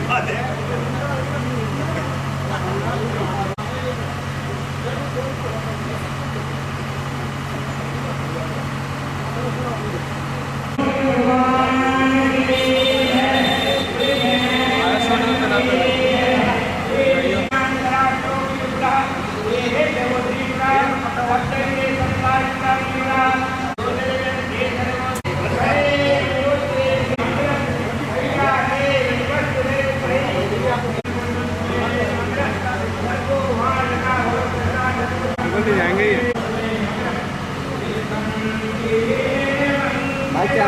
बात है। जाएंगे भाई क्या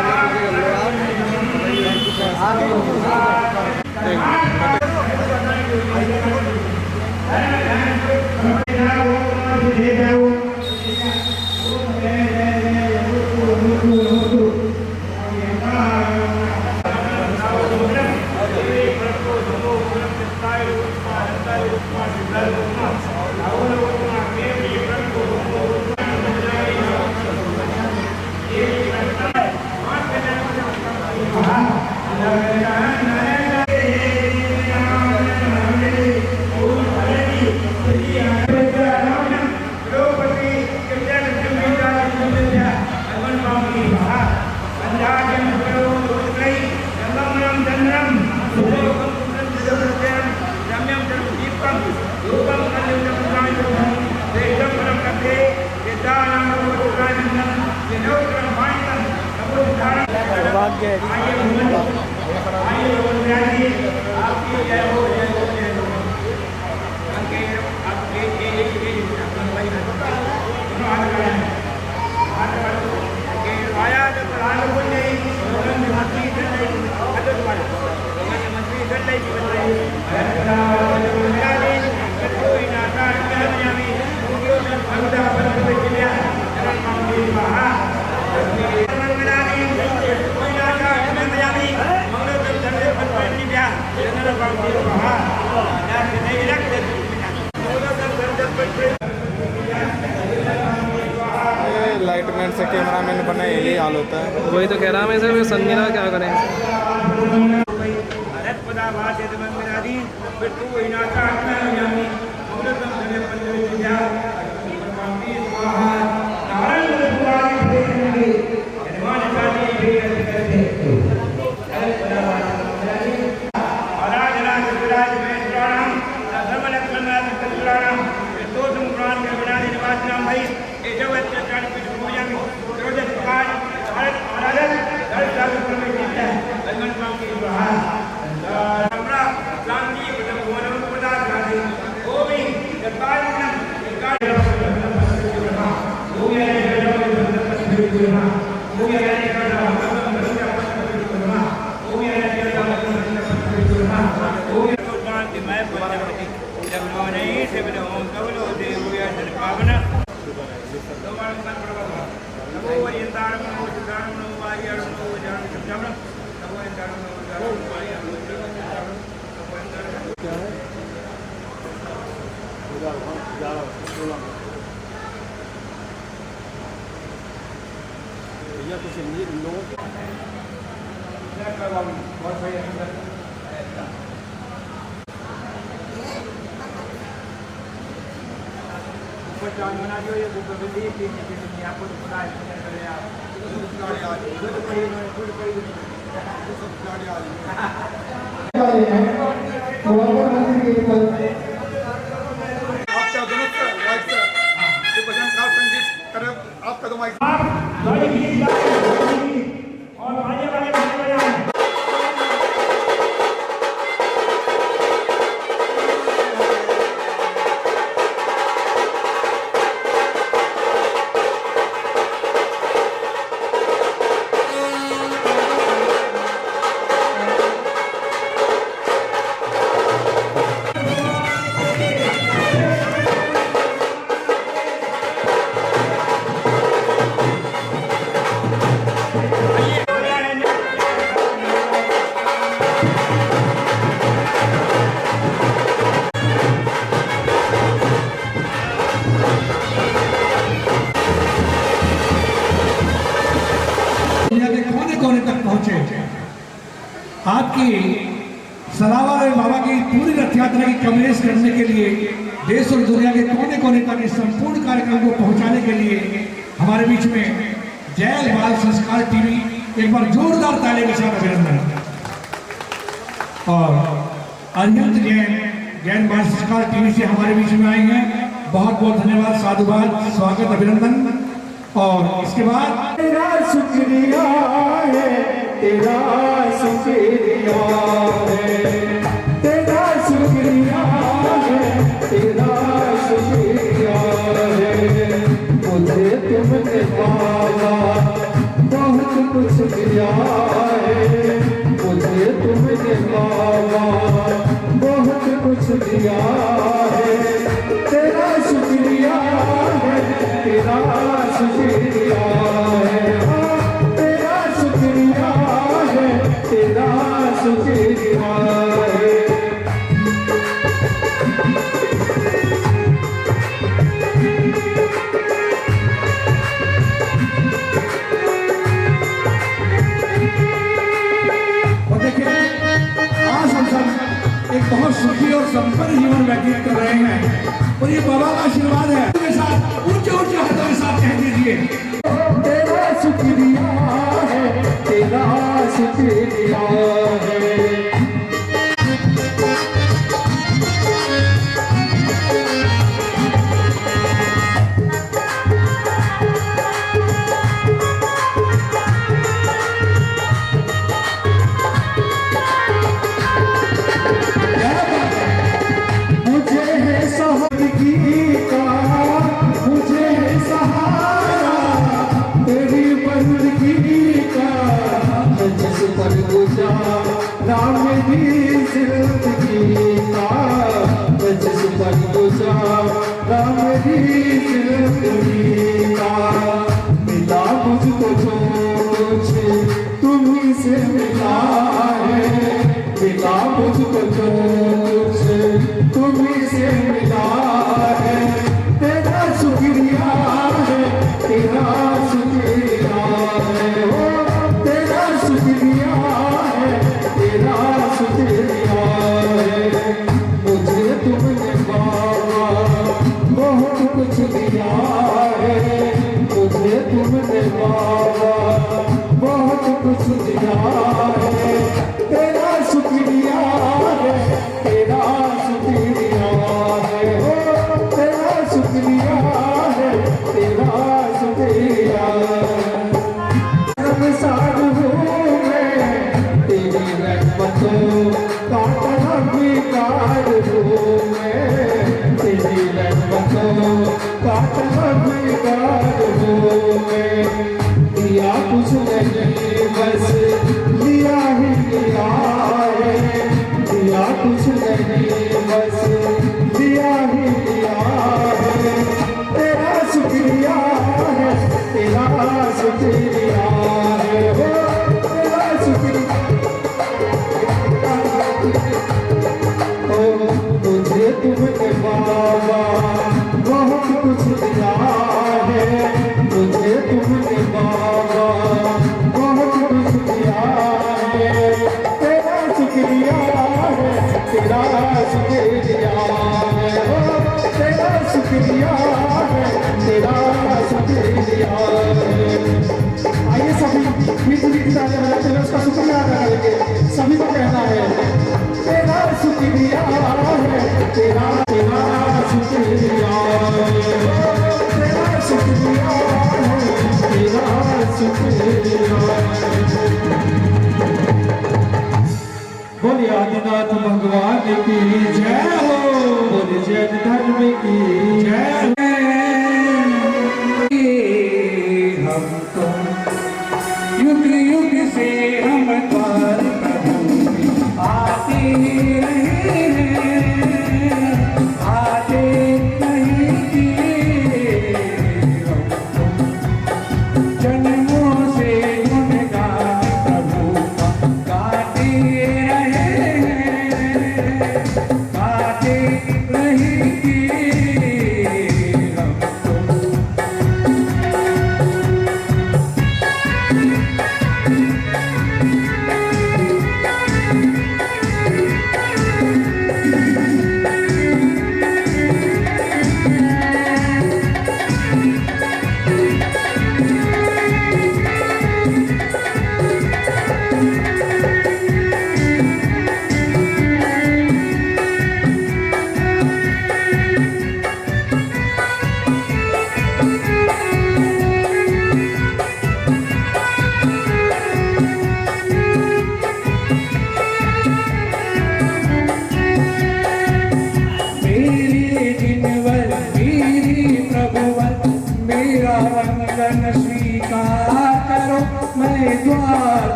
लाइटमैन से कैमरामैन बना यही हाल होता है। वही तो कह रहा मैं सर संगीना क्या करें। भैया कुछ हिंदी लोगों बना दो ये आपको पता है आपका तो कोने कोने तक पहुंचे। आपकी सलावा बाबा की पूरी रथ यात्रा की कवरेज करने के लिए देश और दुनिया के कोने कोने तक इस संपूर्ण कार्यक्रम को पहुंचाने के लिए हमारे बीच में जय बाल संस्कार टीवी, एक बार जोरदार ताली के साथ अभिनंदन। और अरिहंत जैन बाल संस्कार टीवी से हमारे बीच में आई हैं, बहुत बहुत धन्यवाद, साधुवाद, स्वागत, अभिनंदन। और इसके बाद तेरा शुक्रिया है, तेरा शुक्रिया है, तेरा शुक्रिया है, तेरा शुक्रिया है। मुझे तुमने पाला बहुत कुछ दिया है, मुझे तुमने पाला बहुत कुछ दिया है। तेरा शुक्रिया है, तेरा शुक्रिया है, तेरा शुक्रिया है, तेरा शुक्रिया है। और देखिए, आज हम सब एक बहुत सुखी और संपन्न जीवन व्यतीत कर रहे हैं और ये बाबा का आशीर्वाद है। के साथ ऊंचे ऊंचे हाथों के साथ कह दीजिए, तेरा शुक्रिया है, तेरा शुक्रिया है। मुझे है सहदगी का, मुझे है सहारा तेरी बंदगी का। जिस पर गुजारा मेरी जिंदगी का, जिस पर गुजारा मेरी जिंदगी का। मिला मुझको जो कुछ तुम्हीं से मिला है, मिला मुझको जो कुछ तुम्हीं से मिला है। तेरा शुक्रिया है, तेरा शुक्रिया है, ओ तेरा शुक्रिया है, तेरा शुक्रिया है। मुझे तुमने बाबा बहुत कुछ दिया है, मुझे तुमने बाबा बहुत कुछ दिया है। तेरा शुक्रिया है, तेरा शुक्रिया है, ओ तेरा शुक्रिया है, तेरा शुक्रिया है। सार हूँ मैं तेरी रहमतों का तलबगार हूँ मैं, तेरी रहमतों का तलबगार हूँ मैं। दिया कुछ नहीं बस लिया ही लिया है, दिया कुछ नहीं बस लिया ही लिया है। तेरा शुक्रिया है, तेरा शुक्रिया है, ओ तेरा शुक्रिया। ओ मुझे तुमने बाबा बहुत कुछ दिया है, मुझे तुमने बाबा बहुत कुछ दिया है। तेरा शुक्रिया है, तेरा शुक्रिया है, ओ तेरा शुक्रिया है, तेरा शुक्रिया है। आइए सभी मीठी मीठी तालियां बजाते हुए उसका शुक्रिया अदा करेंगे। सभी को कहना है, तेरा शुक्रिया है, तेरा तेरा शुक्रिया है, तेरा शुक्रिया है, तेरा शुक्रिया है। बोलिए आदिनाथ भगवान की जय हो, बोलिए जैन धर्म की जय। हम तो युग युग से हम द्वार प्रभु आते रहे हैं, आते नहीं किए हम तो जन्मों से गुणगान प्रभु का गाते रहे हैं, गाते नहीं किए हम तो।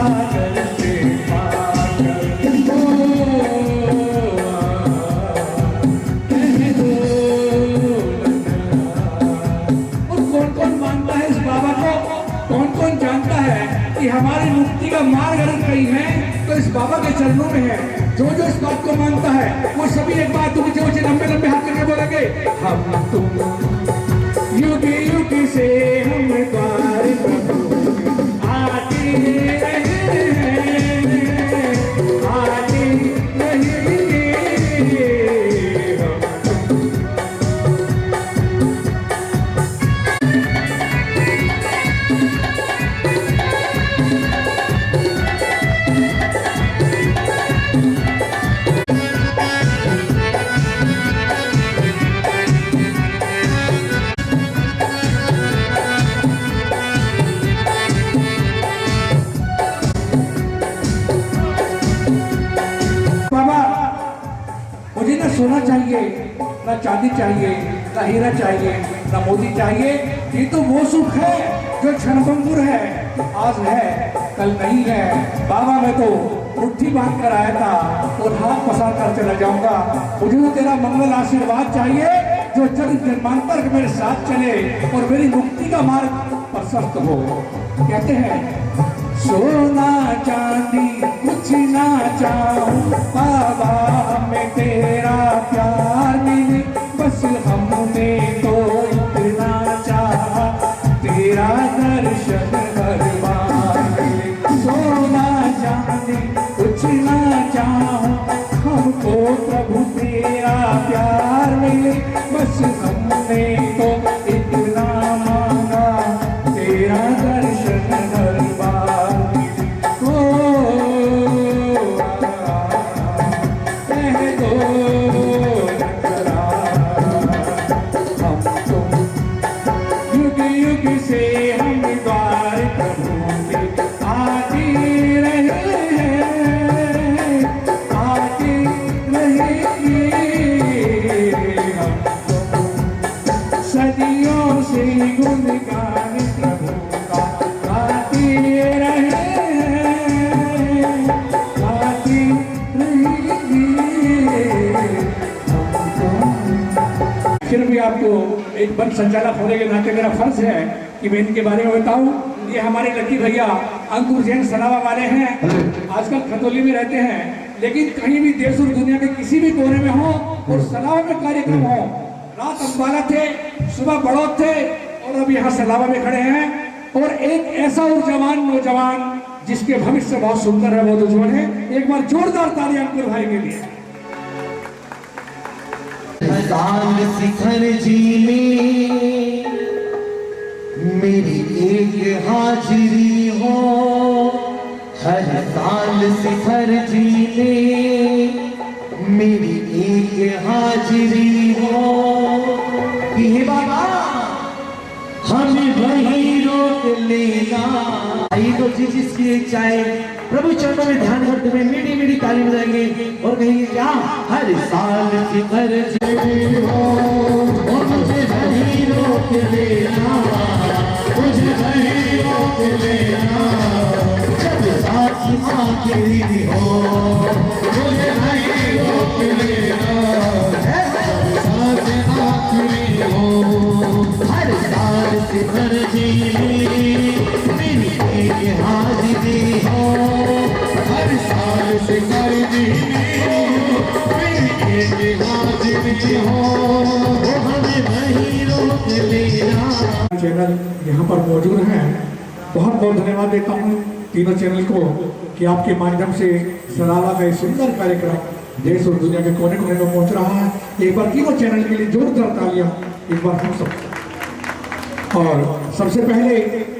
सागर से पाकर कह दो और कौन कौन मानता है इस बाबा को, कौन कौन जानता है कि हमारी मुक्ति का मार्ग अगर कहीं है तो इस बाबा के चरणों में है। जो जो इस बात को मानता है वो सभी एक बात ऊंचे ऊंचे लंबे लंबे हाथ करके बोलेंगे, हम तुम युग युग से हम द्वार प्रभु आते रहे, आते रहेंगे मुझे ना सोना चाहिए, ना चांदी चाहिए, ना हीरा चाहिए, ना मोती चाहिए। ये तो वो सुख है जो क्षणभंगुर है, आज है कल नहीं है। बाबा मैं तो मुट्ठी बांध कर आया था और हाथ पसार कर चला जाऊंगा। मुझे तो तेरा मंगल आशीर्वाद चाहिए जो जन्म जन्मांतर मेरे साथ चले और मेरी मुक्ति का मार्ग प्रशस्त हो। कहते हैं सोना चांदी कुछ ना चाहूं बाबा, हमें तेरा प्यार मिले बस, हमने तो इतना चाहा तेरा दर्शन हर बार मिले। सोना चांदी कुछ ना चाहूं, हमको प्रभु तेरा प्यार मिले बस, हमने तो इतना मांगा तेरा दर्शन हर बार। सदियों से गुणगान प्रभु का गाते रहे, गाते रहेंगे फिर भी आपको एक वन संचालक होने के नाते मेरा फर्ज है कि मैं इनके बारे में बताऊं। ये हमारे लकी भैया अंकुर जैन सलावा वाले हैं, आजकल खतौली में रहते हैं, लेकिन कहीं भी देश और दुनिया के किसी भी कोने में हो और सलावा में कार्यक्रम हो, रात अंबाला थे, सुबह बड़ौद थे और अब यहाँ सलावा में खड़े हैं। और एक ऐसा ऊर्जावान नौजवान जिसके भविष्य बहुत सुंदर है, बहुत उज्जवल है। एक बार जोरदार ताली अंकुर भाई के लिए। साल शिखर जी में मेरी एक हाजिरी हो, हर साल शिखर जी में मेरी एक हाजिरी हो। हे बाबा हमें वही रोक लेना। आइए तो जिसकी चाहे प्रभु चरणों में ध्यान करते हुए मीठी मीठी ताली बजाएंगे और कहेंगे क्या, हर साल शिखर जी हो और मुझे वही रोक लेना, मुझे वही रोक लेना। जब साथ आखिरी हो मुझे वही रोक लेना, साथ आखिरी हो। हर साल शिखर जी मेरी एक हाजिरी हो, हर साल शिखर जी मेरी एक हाजिरी हो, हमें वही रोक लेना। चैनल यहाँ पर मौजूद हैं, बहुत बहुत धन्यवाद देता हूँ तीनों चैनल को कि आपके माध्यम से सलावा का एक सुंदर कार्यक्रम देश और दुनिया के कोने कोने में पहुँच रहा है। एक बार तीनों चैनल के लिए जोरदार तालियां एक बार हम सब। और सबसे पहले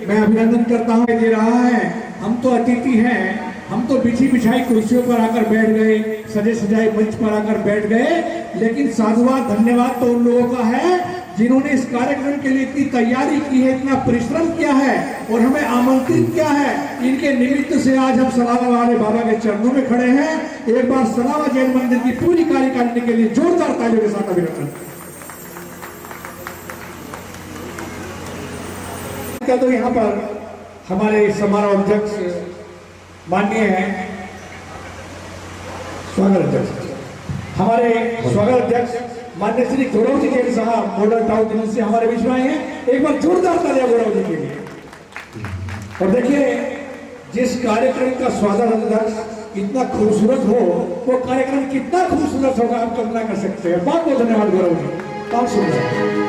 मैं अभिनंदन करता हूँ दे रहा है, हम तो अतिथि हैं, हम तो बिछी बिछाई कुर्सियों पर आकर बैठ गए, सजे सजाए मंच पर आकर बैठ गए, लेकिन साधुवाद धन्यवाद तो उन लोगों का है जिन्होंने इस कार्यक्रम के लिए इतनी तैयारी की है, इतना परिश्रम किया है और हमें आमंत्रित किया है। इनके निमित्त से आज हम सलावा वाले बाबा के चरणों में खड़े हैं। एक बार सलावा जैन मंदिर की पूरी कार्यकारिणी के लिए जोरदार तालियों के साथ अभिनंदन। तो यहाँ पर हमारे समारोह अध्यक्ष माननीय स्वागत अध्यक्ष, हमारे स्वागत अध्यक्ष माननीय श्री गौरव जी के साहब मॉडल टाउन दिल्ली से हमारे बीच में आए हैं। एक बार जोरदार तालियां गौरव जी के लिए। और देखिए, जिस कार्यक्रम का स्वागत अध्यक्ष इतना खूबसूरत हो, वो कार्यक्रम कितना खूबसूरत होगा आप कल्पना कर सकते हैं। बहुत बहुत धन्यवाद गौरव जी। आप सुनिए।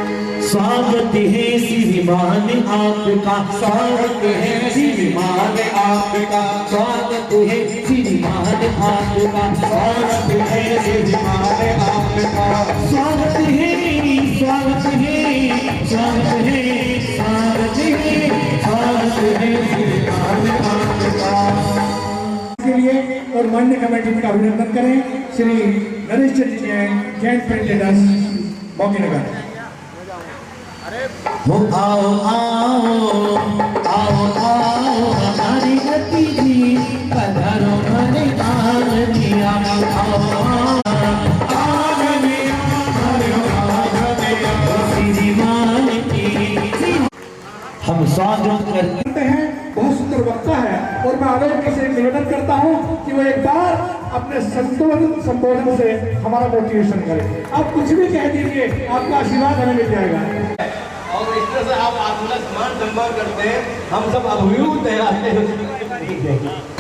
स्वागत है श्रीमान आपका, स्वागत है श्रीमान आपका, स्वागत है श्रीमान आपका, स्वागत है श्रीमान आपका, स्वागत है, स्वागत है, स्वागत है, स्वागत है, स्वागत है श्रीमान आपका के लिए। और मान्य कमेटी का अभिनंदन करें श्री नरेश जी जैन, जैन फ्रेंड लीडर्स मौकीनगर। हो आओ आओ आओ आओ हमारी भतीजी, पधारो हमारे आंगन, आओ आओ हम स्वागत करते हैं। बहुत सुंदर वक्ता है और मैं आलोक जी से निवेदन करता हूं कि वो एक बार अपने संबोधन से हमारा मोटिवेशन करें। आप कुछ भी कह दीजिए, आपका आशीर्वाद हमें मिल जाएगा। और इस तरह से आप आत्मा सम्मान सम्मान करते हैं, हम सब अभिभूत हैं।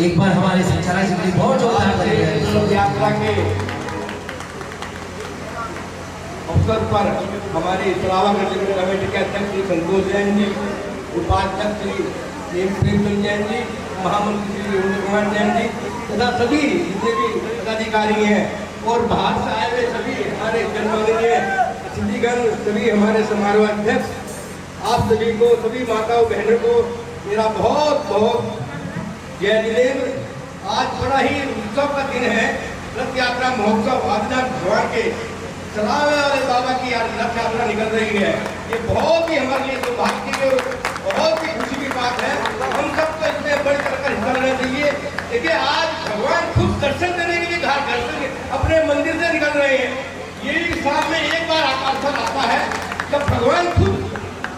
एक बार हमारे संचालक जी बहुत जोरदार करेंगे। यात्रा के अवसर पर हमारे सलावागढ़ जिला कमेटी के अध्यक्ष श्री संतोष जैन जी, उपाध्यक्ष श्री प्रेमचंद जैन जी, महामंत्री श्री अरुण कुमार जैन जी तथा सभी जितने भी पदाधिकारी हैं और बाहर से आए हुए सभी हमारे जनमाननीय अतिथिगण, सभी हमारे समारोह अध्यक्ष, आप सभी को, सभी माताओं बहनों को मेरा बहुत बहुत जय जिनेन्द्र। आज बड़ा ही उत्सव का दिन है, रथ यात्रा महोत्सव। आदिनाथ भगवान के सलावे वाले बाबा की आज रथ यात्रा निकल रही है। ये बहुत ही हमारे लिए सौभाग्य की और बहुत ही खुशी की बात है। हम सबको इसमें बढ़ चढ़कर हिस्सा लेना चाहिए। देखिए, आज भगवान खुद दर्शन देने के लिए घर से अपने मंदिर से निकल रहे हैं। ये साल में एक बार अवसर आता है जब भगवान खुद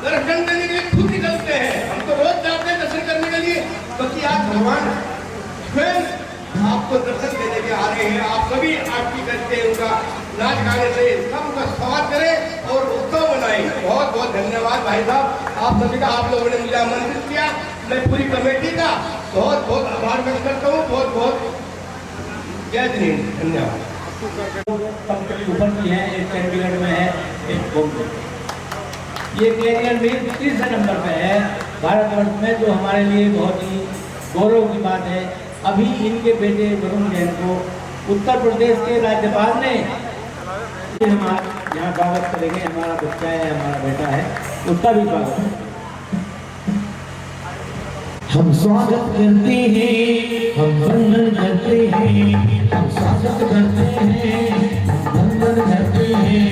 दर्शन देने के लिए खुद निकलते हैं। हम तो रोज जाते हैं दर्शन करने के लिए, क्योंकि आज भगवान स्वयं आपको दर्शन देने के आ रहे हैं। आप सभी आरती करते हैं, उनका नाच गाने से सबका स्वागत करें और उत्सव मनाएं। बहुत बहुत धन्यवाद भाई साहब, आप सभी का, आप लोगों ने मुझे आमंत्रित किया। मैं पूरी कमेटी का बहुत बहुत आभार व्यक्त करता हूँ। बहुत बहुत जय जिनेन्द्र, धन्यवाद। ऊपर की है, एक चंडीगढ़ में है, एक बॉम्बे। ये कैरियर मील तीसरे नंबर पे है भारतवर्ष में, जो हमारे लिए बहुत ही गौरव की बात है। अभी इनके बेटे वरुण जैन को उत्तर प्रदेश के राज्यपाल ने हमारा यहाँ स्वागत करेंगे। हमारा बच्चा है, हमारा बेटा है, उसका भी स्वागत है। हम स्वागत करते हैं, हम वंदन करते हैं, हम स्वागत करते हैं, हम वंदन करते हैं,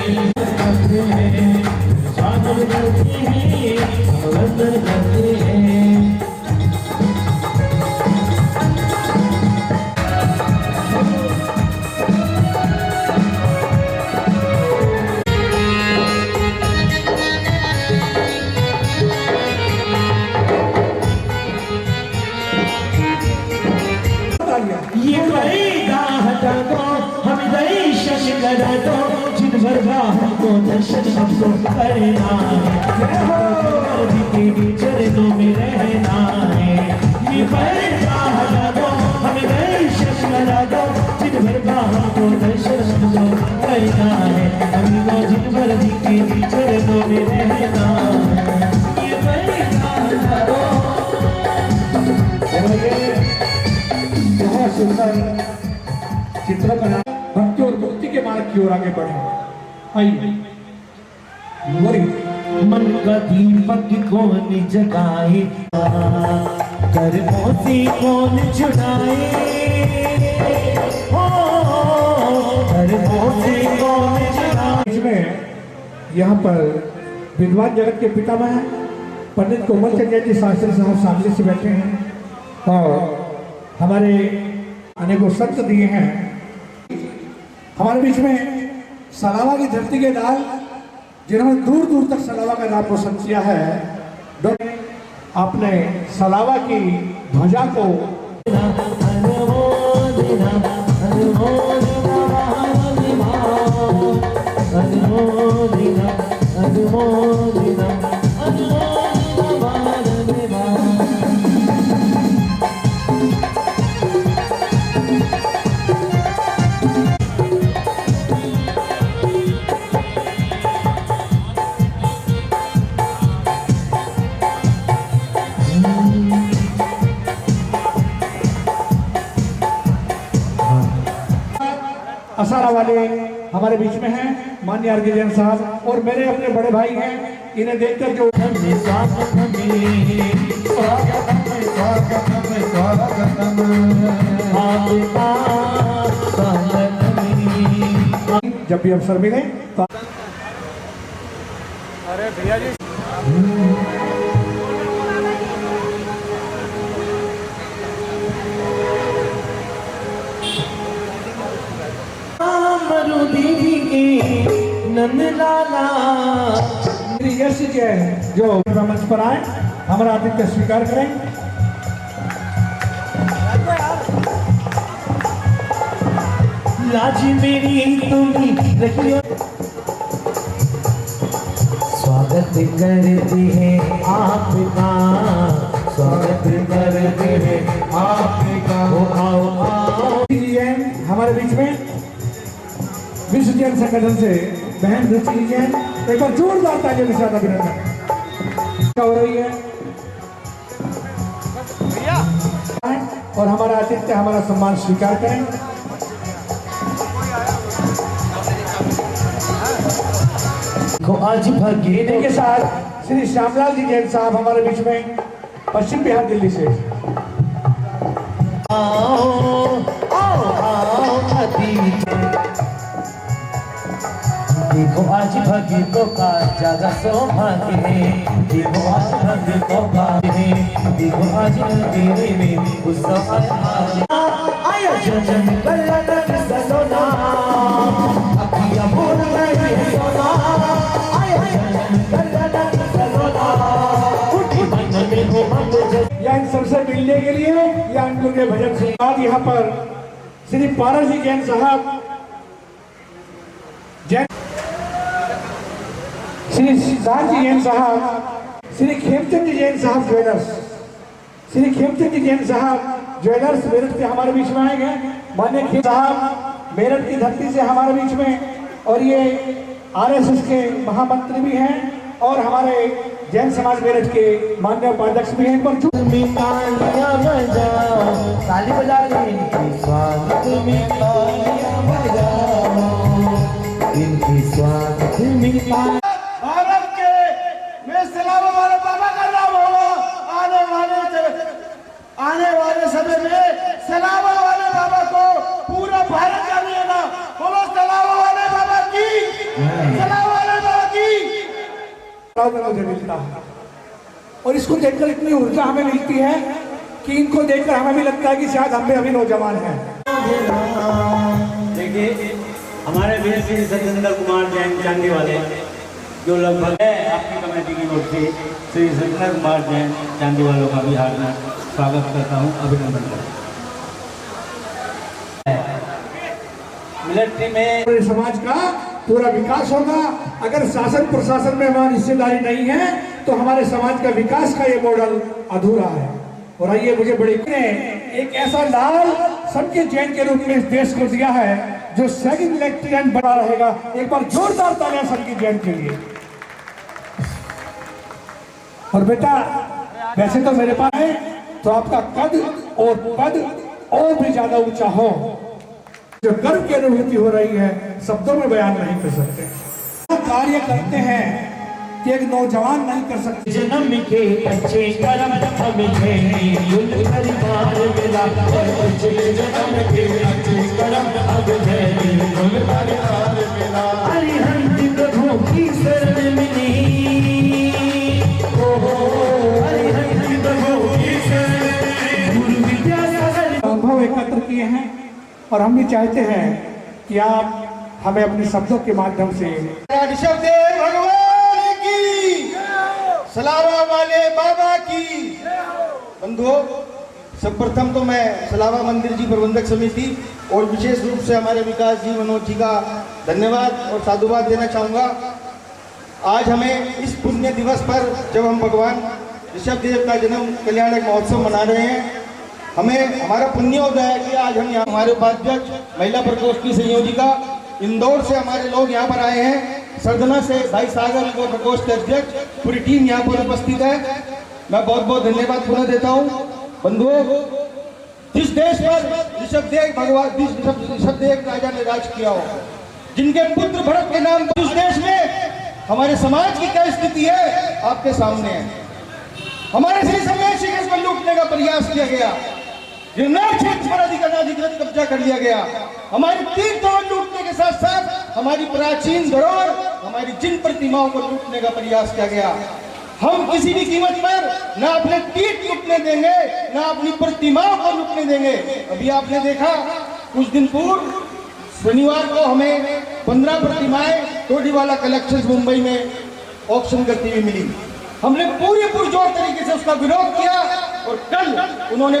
करते हैं, स्वागत करते हैं, हम वंदन करते हैं। ये पर्दा हटा दो, हम दर्शन करा दो, जिन भर हमको दर्शन हमको करना है, तेरे चरणों में रहना है। ये पर्दा हटा दो, हम दर्शन करा दो, जिन भर हमको दर्शन हमको करना है, हमको जिन भर तेरे चरणों में रहना है। ये पर्दा हटा दो। बहुत सुंदर चित्रकला भक्ति और मुक्ति के मार्ग की ओर आगे बढ़े। आइए, मन का दीपक कौन जगाए, कर्मों से कौन छुड़ाए, कर्मों से कौन छुड़ाए। इसमें यहाँ पर विद्वान जगत के पितामह पंडित कोमल चंद्र जी शास्त्री साहब सामने से बैठे हैं और हमारे अनेकों संत दिए हैं। हमारे बीच में सलावा की धरती के लाल, जिन्होंने दूर दूर तक सलावा का नाम रोशन किया है, आपने सलावा की ध्वजा को अनुमोदना अनुमोदना अनुमोदना अनुमोदना असारा वाले हमारे बीच में हैं, माननीय आर के जैन साहब और मेरे अपने बड़े भाई हैं। इन्हें देखकर जो जब भी अवसर मिले तो अरे भैया जी दीदी के नंद लाला यश जैन जो मंच पर आए हमारा आतिथ्य स्वीकार करें। लाज मेरी तुम रखियो स्वागत करते हैं आपका स्वागत करते हैं आपका आओ आओ जैन हमारे बीच में विश्व जैन संगठन से बहन रुचि जैन, एक बार जोरदार तालियों के साथ अभिनंदन हो रही है और हमारा आतिथ्य हमारा सम्मान स्वीकार करें। को आज भगीने के साथ श्री श्यामलाल जी जैन साहब हमारे बीच में पश्चिम बिहार दिल्ली से आओ आओ आओ देखो आज भगीतों का ज्यादा सौभाग्य है, देखो आज भगीतों का है, देखो आज तेरे में उत्सव आया जन्म कल्याण सलोना अखिया बोल रही है सोना आया जन्म कल्याण सलोना उठी मन में हो हम या इन सबसे मिलने के लिए या उनके भजन सुन बाद यहाँ पर श्री पारस जी जैन साहब श्री सिद्धार्थ जी जैन साहब श्री खेमचंद जी जैन साहब ज्वेलर्स श्री खेमचंद जी जैन साहब ज्वेलर्स मेरठ से हमारे बीच में आएंगे। माननीय खेम साहब मेरठ की धरती से हमारे बीच में और ये आरएसएस के महामंत्री भी हैं और हमारे जैन समाज मेरठ के माननीय उपाध्यक्ष भी हैं। ताली बजा स्वागत में तालियां बजाओ इनकी स्वागत में भारत के में सलाम वाले बाबा का नाम होगा आने वाले समय में सलाम वाले बाबा को पूरा भारत जानिएगा। बोलो सलाम वाले बाबा की, सलाम वाले बाबा की। मुझे मिलता है और इसको देखकर इतनी ऊर्जा हमें मिलती है कि इनको देखकर हमें भी लगता है कि शायद हम भी अभी नौजवान हैं। देखिए हमारे वीर श्री सत्येंद्र कुमार जैन चांदी वाले जो लगभग है आपकी कमेटी की ओर से श्री सत्येंद्र कुमार जैन चांदी वालों का भी हार्दिक स्वागत करता हूँ, अभिनंदन करता हूँ। मिलिट्री में पूरे समाज का पूरा विकास होगा। अगर शासन प्रशासन में हमारी हिस्सेदारी नहीं है तो हमारे समाज का विकास का ये मॉडल अधूरा है। और आइए मुझे बड़ी एक ऐसा लाल सबके जैन के रूप में इस देश को दिया है जो सेकंड लेफ्टिनेंट बना रहेगा। एक बार जोरदार तालियां सबके जैन के लिए। और बेटा वैसे तो मेरे पास है तो आपका कद और पद और भी ज्यादा ऊंचा हो, जो गर्व की अनुभूति हो रही है शब्दों में बयान नहीं कर सकते। कार्य करते हैं कि एक नौजवान नहीं कर सकते। जन्म के अच्छे कर्म हमें युद्ध परिवार मिला अच्छे जन्म के अच्छे कर्म अब है युद्ध परिवार मिला। अरिहंत प्रभु की शरण मिली अरिहंत प्रभु की शरण गुरु विद्यासागर अनुभव एकत्र किए हैं और हम भी चाहते हैं कि आप हमें अपने शब्दों के माध्यम से ऋषभदेव भगवान की, सलावा वाले बाबा की। बंधुओं सर्वप्रथम तो मैं सलावा मंदिर जी प्रबंधक समिति और विशेष रूप से हमारे विकास जी मनोज जी का धन्यवाद और साधुवाद देना चाहूँगा। आज हमें इस पुण्य दिवस पर जब हम भगवान ऋषभ देव का जन्म कल्याणक महोत्सव मना रहे हैं, हमें हमारा पुण्य होता है कि आज हम यहाँ हमारे उपाध्यक्ष महिला प्रकोष्ठ की संयोजिका इंदौर से हमारे लोग यहाँ पर आए हैं, सरदना से भाई सागर को प्रकोष्ठ के अध्यक्ष, पूरी टीम यहाँ पर उपस्थित है। मैं बहुत बहुत धन्यवाद पुनः देता हूँ। बंधुओं, जिस देश पर ऋषभदेव राजा ने राज किया हो, जिनके पुत्र भरत के नाम पर उस देश में हमारे समाज की क्या स्थिति है आपके सामने है। हमारे श्री समय शिखर को लूटने का प्रयास किया गया, निर्णायक क्षेत्र पर अधिकृत कब्जा कर लिया गया। हमारी तीर्थों को लूटने के साथ साथ हमारी प्राचीन धरोहर, हमारी जिन प्रतिमाओं को लूटने का प्रयास किया गया। हम किसी भी कीमत पर ना अपने तीर्थ लूटने देंगे, ना अपनी प्रतिमाओं को लूटने देंगे। अभी आपने देखा कुछ दिन पूर्व शनिवार को हमें 15 प्रतिमाएं टोडीवाला कलेक्शंस मुंबई में ऑक्शन करती हुई मिली। हमने पूरे पुरजोर तरीके से उसका विरोध किया और कल उन्होंने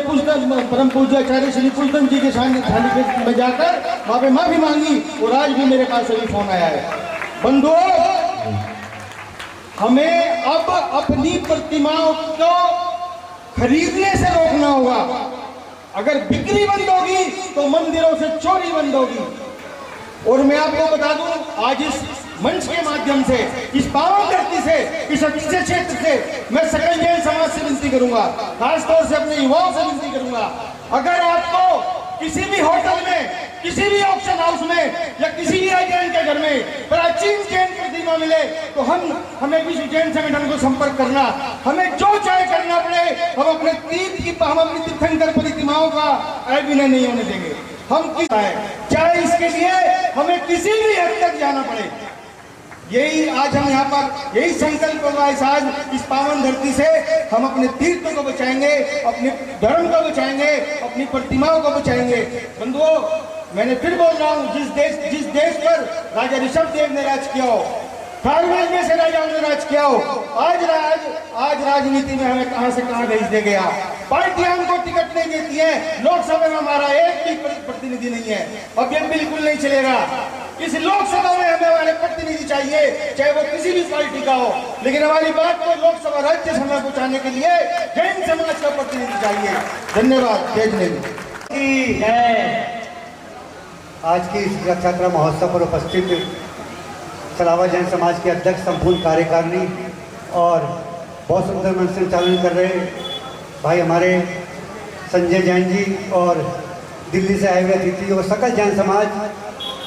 परम पूज्य आचार्य श्री पुष्पन जी के सानिध्य में जाकर वहां पे माफी मांगी और आज भी मेरे पास अभी फोन आया है। बंधुओं, हमें अब अपनी प्रतिमाओं को खरीदने से रोकना होगा। अगर बिक्री बंद होगी तो मंदिरों से चोरी बंद होगी। और मैं आपको बता दूं, आज इस मंच के माध्यम से, इस पावन धरती से, इस अच्छे क्षेत्र से मैं सकल जैन समाज से विनती करूंगा, खासतौर से अपने युवाओं से विनती करूंगा, अगर आपको किसी भी होटल में, किसी भी ऑक्शन हाउस में या किसी भी जैन के घर में प्राचीन जैन प्रतिमा मिले तो हमें विश्व जैन संगठन को संपर्क करना, हमें जो चाहे करना पड़े, हम अपने अपनी तीर्थंकर प्रतिमाओं का अविनय नहीं होने देंगे। हम चाहे इसके लिए हमें किसी भी हद तक जाना पड़े। यही आज हम यहाँ पर यही संकल्प होगा, आज इस पावन धरती से हम अपने तीर्थों को बचाएंगे, अपने धर्म को बचाएंगे, अपनी प्रतिमाओं को बचाएंगे। बंधुओं, मैंने फिर बोल रहा हूँ, जिस देश पर राजा ऋषभदेव ने राज किया हो, खारवेल में से राजाओं ने राज किया हो, आज राजनीति में हमें कहां से कहां भेज दे गया। पार्टियां हमको टिकट नहीं देती है, लोकसभा में हमारा एक भी प्रतिनिधि नहीं है, अब ये बिल्कुल नहीं चलेगा। इस लोकसभा में हमें हमारे प्रतिनिधि चाहिए, चाहे वो किसी भी पार्टी का हो, लेकिन हमारी बात को लोकसभा राज्यसभा में पहुंचाने के लिए जैन समाज का प्रतिनिधि चाहिए। धन्यवाद। जय जय। आज की इस रथ यात्रा महोत्सव पर उपस्थित सलावा जैन समाज के अध्यक्ष, संपूर्ण कार्यकारिणी और बहुत सुंदर मंच संचालन कर रहे भाई हमारे संजय जैन जी और दिल्ली से आए हुए अतिथि और सकल जैन समाज,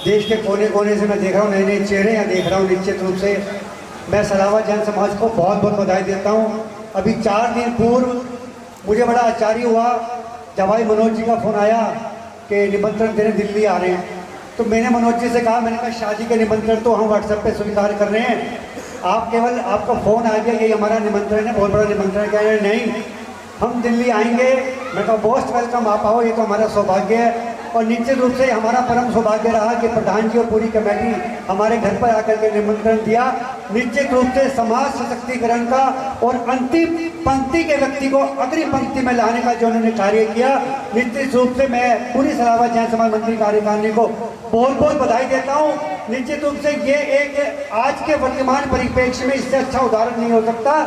देश के कोने कोने से मैं देख रहा हूँ, नए नए चेहरे यहाँ देख रहा हूँ। निश्चित रूप से मैं सलावा जैन समाज को बहुत बहुत बधाई देता हूँ। अभी 4 दिन पूर्व मुझे बड़ा आश्चर्य हुआ जब भाई मनोज जी का फ़ोन आया कि निमंत्रण देने दिल्ली आ रहे हैं। तो मैंने मनोज जी से कहा, मैंने कहा शादी के निमंत्रण तो हम व्हाट्सएप पे स्वीकार कर रहे हैं, आप केवल आपका फ़ोन आ गया यही हमारा निमंत्रण है, बहुत बड़ा निमंत्रण। कह रहे नहीं, हम दिल्ली आएंगे। मैं कहा मोस्ट वेलकम, आप आओ, ये तो हमारा सौभाग्य है। और निश्चित रूप से हमारा परम सौभाग्य रहा कि प्रधान जी और पूरी कमेटी हमारे घर पर आकर के निमंत्रण दिया। निश्चित रूप से समाज सशक्तिकरण का और अंतिम पंक्ति के व्यक्ति को अग्रिम पंक्ति में लाने का जो उन्होंने कार्य किया, निश्चित रूप से मैं पूरी सलावा जैन समाज मंत्री कार्यकारिणी को बहुत बहुत बधाई देता हूँ। निश्चित रूप से ये एक आज के वर्तमान परिप्रेक्ष्य में इससे अच्छा उदाहरण नहीं हो सकता।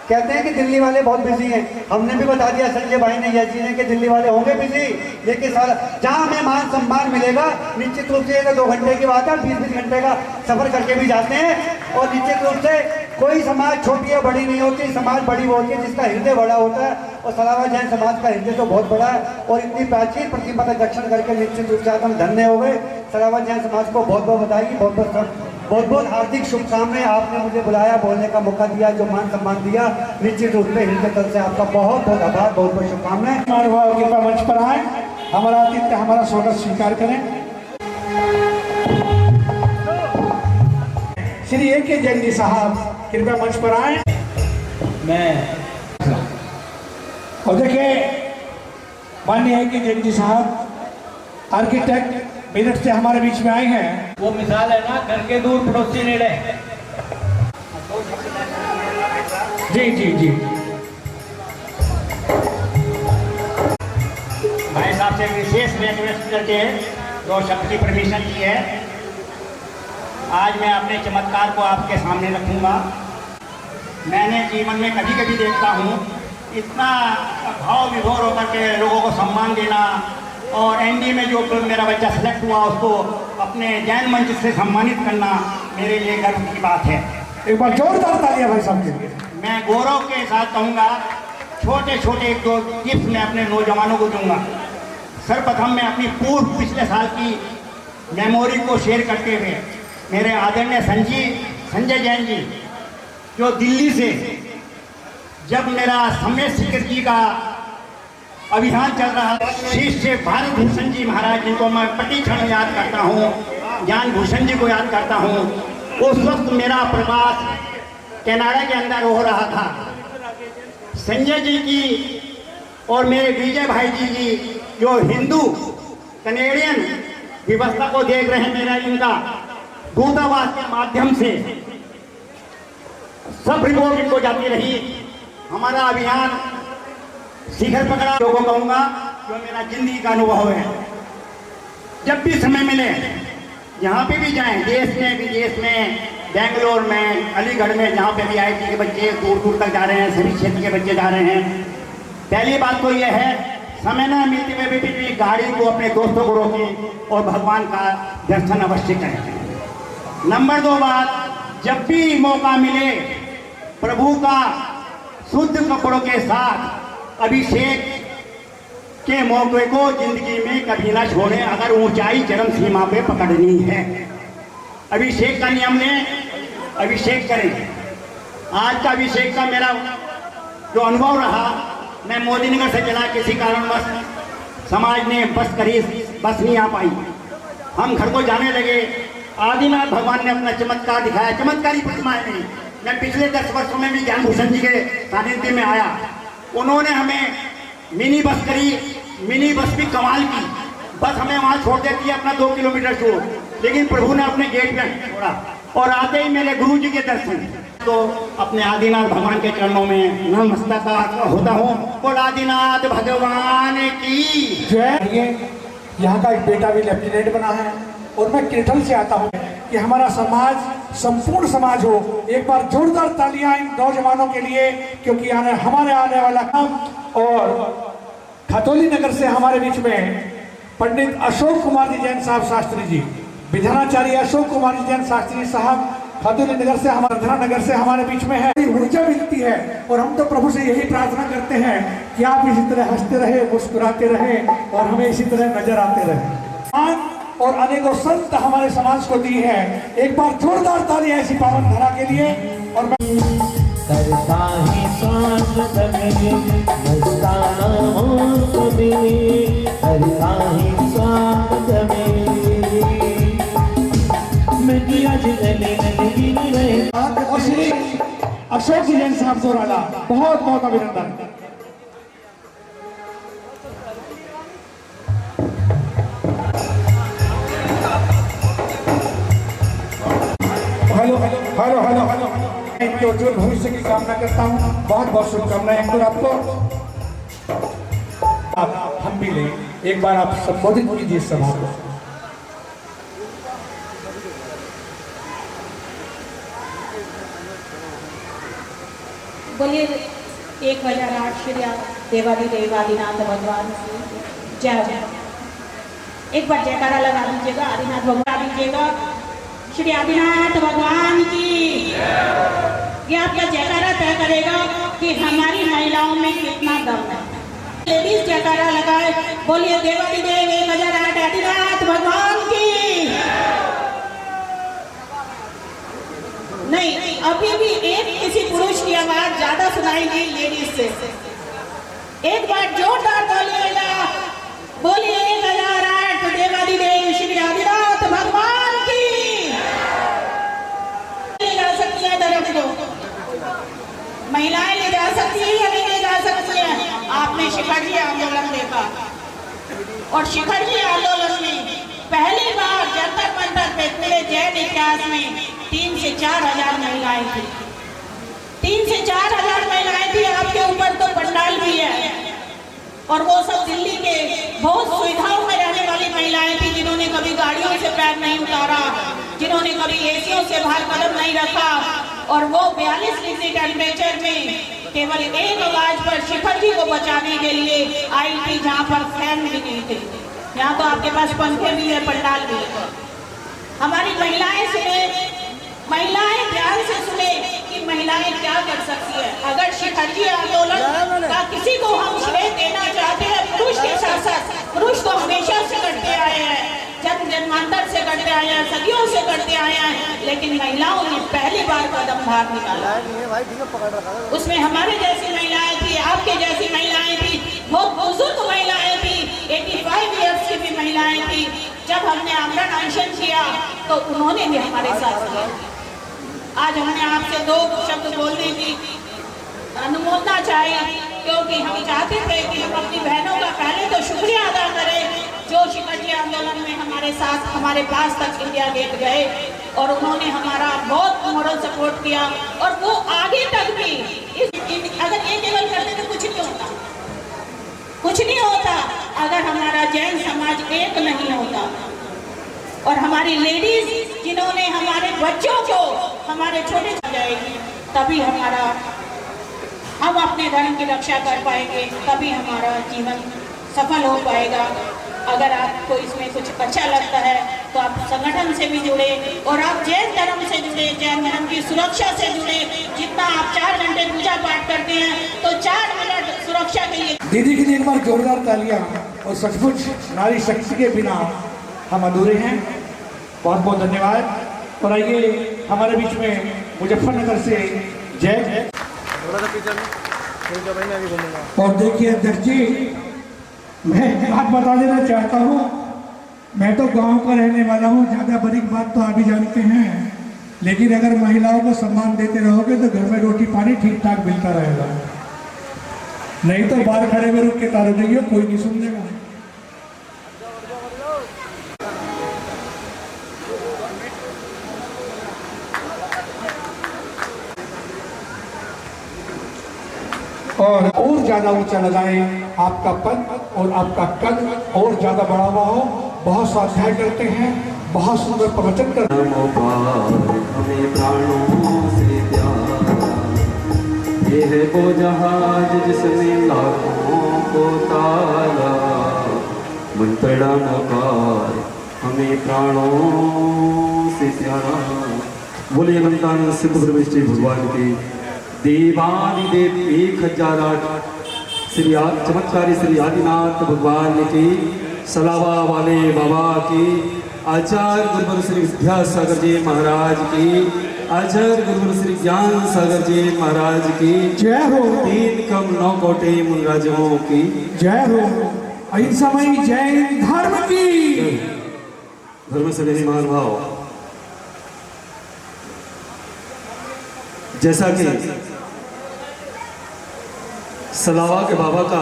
कहते हैं कि दिल्ली वाले बहुत बिजी हैं, हमने भी बता दिया, संजय भाई ने, यह चीज़ है कि दिल्ली वाले होंगे बिजी, लेकिन सारा जहाँ हमें मान सम्मान मिलेगा, निश्चित रूप से 2 घंटे की बात है, 20-20 घंटे का सफर करके भी जाते हैं। और निश्चित रूप से कोई समाज छोटी या बड़ी नहीं होती, समाज बड़ी वो होती है जिसका हृदय बड़ा होता है, और सलावा जैन समाज का हृदय तो बहुत बड़ा है। और इतनी प्राचीन प्रतिमा का दर्शन करके निश्चित रूप से आज हम धन्य हो गए। सलावा जैन समाज को बहुत बहुत बधाई, बहुत बहुत हार्दिक शुभकामनाएं। आपने मुझे बुलाया, बोलने का मौका दिया, जो मान सम्मान दिया, निश्चित रूप से हृदय तल से आपका बहुत बहुत आभार, बहुत बहुत शुभकामनाएं। कृपा मंच पर आए, हमारा आतिथ्य, हमारा स्वागत स्वीकार करें। श्री A.K. जैन जी साहब कृपया मंच पर आए। और देखिए माननीय A.K. जैन जी साहब आर्किटेक्ट मेरठ से हमारे बीच में आए हैं। वो मिसाल है ना, घर के दूर पड़ोसी नेड़े। जी जी जी। भाई साहब से विशेष रिक्वेस्ट करके 2 शब्द की परमिशन की है। आज मैं अपने चमत्कार को आपके सामने रखूंगा। मैंने जीवन में कभी कभी देखता हूँ इतना भाव विभोर होकर के लोगों को सम्मान देना, और एनडी में जो मेरा बच्चा सेलेक्ट हुआ उसको अपने जैन मंच से सम्मानित करना मेरे लिए गर्व की बात है। एक बार जोरदार तालियां भाई साहब के लिए। मैं गौरव के साथ कहूँगा, छोटे छोटे 1-2 टिप्स मैं अपने नौजवानों को दूंगा। सर्वप्रथम मैं अपनी पूर्व पिछले साल की मेमोरी को शेयर करते हुए मेरे आदरणीय संजय जैन जी, जो दिल्ली से जब मेरा समय शिखर जी का अभियान चल रहा था, शिष्य भारत भूषण जी महाराज जिनको मैं प्रति क्षण याद करता हूँ, ज्ञान भूषण जी को याद करता हूँ। उस वक्त मेरा प्रवास कनाडा के अंदर हो रहा था। संजय जी की और मेरे विजय भाई जी जो हिंदू कनेडियन व्यवस्था को देख रहे हैं, मेरा इनका दूतावास के माध्यम से सब रिपोर्ट इनको जाती रही। हमारा अभियान शिखर पकड़ा। लोगों को कहूँगा जो मेरा जिंदगी का अनुभव है, जब भी समय मिले यहाँ पे भी जाएं, देश में विदेश में, बेंगलोर में, अलीगढ़ में, जहाँ पे भी IIT के बच्चे दूर दूर तक जा रहे हैं, सभी क्षेत्र के बच्चे जा रहे हैं। पहली बात तो यह है, समय न मिलते हुए भी गाड़ी को अपने दोस्तों को रोकें और भगवान का दर्शन अवश्य करें। नंबर 2 बात, जब भी मौका मिले प्रभु का शुद्ध कपड़ों के साथ अभिषेक के मौके को जिंदगी में कभी ना छोड़ें। अगर ऊंचाई चरम सीमा पे पकड़नी है, अभिषेक का नियम लें, अभिषेक करें। आज का अभिषेक का मेरा जो अनुभव रहा, मैं मोदी नगर से चला, किसी कारणवश समाज ने बस नहीं आ पाई। हम घर को जाने लगे। आदिनाथ भगवान ने अपना चमत्कार दिखाया, चमत्कारी प्रतिमाएं नहीं। मैं पिछले 10 वर्षों में भी ज्ञान भूषण जी के सानिध्य में आया। उन्होंने हमें मिनी बस करी, मिनी बस भी कमाल की। बस हमें वहाँ छोड़ देती है अपना 2 किलोमीटर दूर, लेकिन प्रभु ने अपने गेट में छोड़ा और आते ही मेरे गुरु जी के दर्शन। तो अपने आदिनाथ भगवान के चरणों में नतमस्तक होता हूँ। और आदिनाथ भगवान की जय। यहाँ का एक बेटा भी लेफ्टिनेंट बना है और मैं केरल से आता हूँ कि हमारा समाज संपूर्ण समाज हो। एक बार जोरदार तालियां इन नौजवानों के लिए, क्योंकि हमारे आने वाला काम। और खतौली नगर से हमारे बीच में पंडित अशोक कुमार जी जैन साहब शास्त्री जी, विधानाचार्य अशोक कुमार जी जैन शास्त्री साहब खतौली नगर से, हमारा नगर से हमारे बीच में है। ऊर्जा मिलती है और हम तो प्रभु से यही प्रार्थना करते हैं कि आप इसी तरह हंसते रहे, मुस्कुराते रहे और हमें इसी तरह नजर आते रहे। और अनेकों संत हमारे समाज को दी है। एक बार जोरदार तालियां ऐसी पावन धरा के लिए। और करता ही स्वागत में मस्ताना मौसम में, करता ही स्वागत में मैं किया जिगले लगी रहे। और श्री अशोक जी जैन साहब दोराला, बहुत बहुत अभिनंदन। Hello hello hello hello hello इनके उज्जवल भविष्य की कामना करता हूँ। बहुत बहुत शुभकामनाएं अंकुर आपको। आप हम भी लें, एक बार आप संबोधित कीजिए सभा को। बोलिए 1008 श्री देवादिनाथ भगवान की जय। एक बार जयकारा लगा दीजिएगा, आदिनाथ भगवान दीजिएगा। श्री आदिनाथ भगवान की ये आपका जयकारा तय करेगा कि हमारी महिलाओं में कितना दम है। लेडीज जयकारा लगाए, बोलिए देवादिदेव 1008 आदिनाथ भगवान की। नहीं, अभी भी एक किसी पुरुष की आवाज ज्यादा सुनाई गई लेडीज से। एक बार जोरदार बोलिएगा, बोलिए 1008 देवादिदेव श्री आदिनाथ भगवान की। महिलाएं ले जा सकती है या नहीं ले जा सकती है? आपने शिखर आंदोलन देखा और शिखर आंदोलन में पहली बार जंतर मंतर पे पूरे जैन इतिहास में 3 से 4 हजार महिलाएं थी। 3 से 4 हजार महिलाएं थी। आपके ऊपर तो पंडाल भी है और वो सब दिल्ली के कभी गाड़ियों से पैर नहीं उतारा, जिन्होंने कभी एसियों से बाहर कदम नहीं रखा, और वो 42 डिग्री टेम्परेचर में केवल एक आवाज पर शिखर जी को बचाने के लिए आई थी, जहाँ पर फैन भी नहीं थे। यहाँ तो आपके पास पंखे भी है, पंडाल भी है। हमारी महिलाएं सुने, महिलाएं ध्यान से सुने कि महिलाएं क्या कर सकती है। अगर शिखरजी आंदोलन का किसी को हम श्रेय देना चाहते हैं, पुरुष के साथ साथ, पुरुष तो हमेशा से करते आए हैं, जन्म जन्मांतर से करते आए हैं, सदियों से करते आए हैं, लेकिन महिलाओं ने पहली बार कदम बाहर निकाला। उसमें हमारे जैसी महिलाएं थी, आपके जैसी महिलाएं थी, बहुत बुजुर्ग महिलाएं थी, 85 ईयर्स की भी महिलाएं थी। जब हमने आमरण अनशन किया तो उन्होंने भी हमारे साथ किया। आज हमने आपसे 2 शब्द बोलने की अनुमोदना चाहिए, क्योंकि हम चाहते थे कि हम अपनी बहनों का पहले तो शुक्रिया अदा करें, जो शिखरजी आंदोलन में हमारे साथ, हमारे पास तक इंडिया गेट गए और उन्होंने हमारा बहुत मोरल सपोर्ट किया, और वो आगे तक भी अगर ये केवल करते तो कुछ नहीं होता, कुछ नहीं होता अगर हमारा जैन समाज एक नहीं होता। और हमारी लेडीज जिन्होंने हमारे बच्चों को, हमारे छोटे जाएगी, तभी हम अपने धर्म की रक्षा कर पाएंगे, तभी हमारा जीवन सफल हो पाएगा। अगर आपको इसमें कुछ अच्छा लगता है तो आप संगठन से भी जुड़े, और आप जैन धर्म से जुड़े, जैन धर्म की सुरक्षा से जुड़े। जितना आप 4 घंटे पूजा पाठ करते हैं तो 4 मिनट सुरक्षा के लिए। दीदी के लिए एक बार जोरदार तालियां। और सचमुच नारी शक्ति के बिना हम अधूरे हैं। बहुत बहुत धन्यवाद। और आइए हमारे बीच में मुजफ्फरनगर से जय। और देखिए अध्यक्ष जी, मैं एक बात बता देना चाहता हूँ, मैं तो गांव का रहने वाला हूँ, ज़्यादा बड़ी बात तो आप भी जानते हैं, लेकिन अगर महिलाओं को सम्मान देते रहोगे तो घर में रोटी पानी ठीक ठाक मिलता रहेगा, नहीं तो बाहर खड़े में रुक के तारो जाइए, कोई नहीं सुनेगा। और ज्यादा ऊंचा लगाएं, आपका पद और आपका कद और ज्यादा बढ़ा हुआ हो। बहुत स्वाध्याय करते हैं, बहुत सुंदर प्रवचन करते हैं। हमें प्राणों से प्यारा, ये है वो जहाज जिसमें लाखों को तारा, मंत्रणा नकार हमें प्राणों से प्यारा। बोलिए अनंतानंद सिद्ध ब्रह्मेश्वरी भगवान की देवादिदेव 1008 श्री चमत्कारी श्री आदिनाथ भगवान की, सलावा वाले बाबा की, आचार्य गुरुवर श्री विद्यासागर जी महाराज की, आचार्य गुरुवर श्री ज्ञान सागर जी महाराज की जय हो। 3 कम 9 कोटि मुनिराजों की जय हो। अहिंसामयी जैन धर्म की। धर्म से नहीं मान भाव। जैसा कि सलावा के बाबा का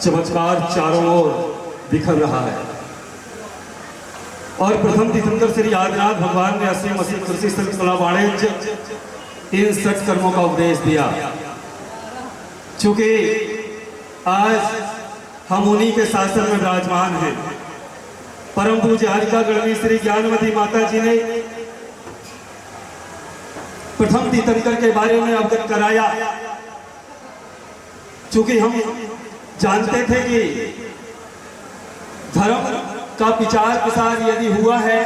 चमत्कार चारों ओर दिखर रहा है, और प्रथम तीर्थंकर श्री आदिनाथ भगवान ने 80 मसीह कृषि कला वाणिज्य 63 कर्मों का उपदेश दिया। चूंकि आज हम उन्हीं के शासन में विराजमान हैं, परम पूज्य हारिका गणवी श्री ज्ञानवती माता जी ने प्रथम तीर्थंकर के बारे में अवगत कराया। चूंकि हम जानते थे कि धर्म का विचार प्रसार यदि हुआ है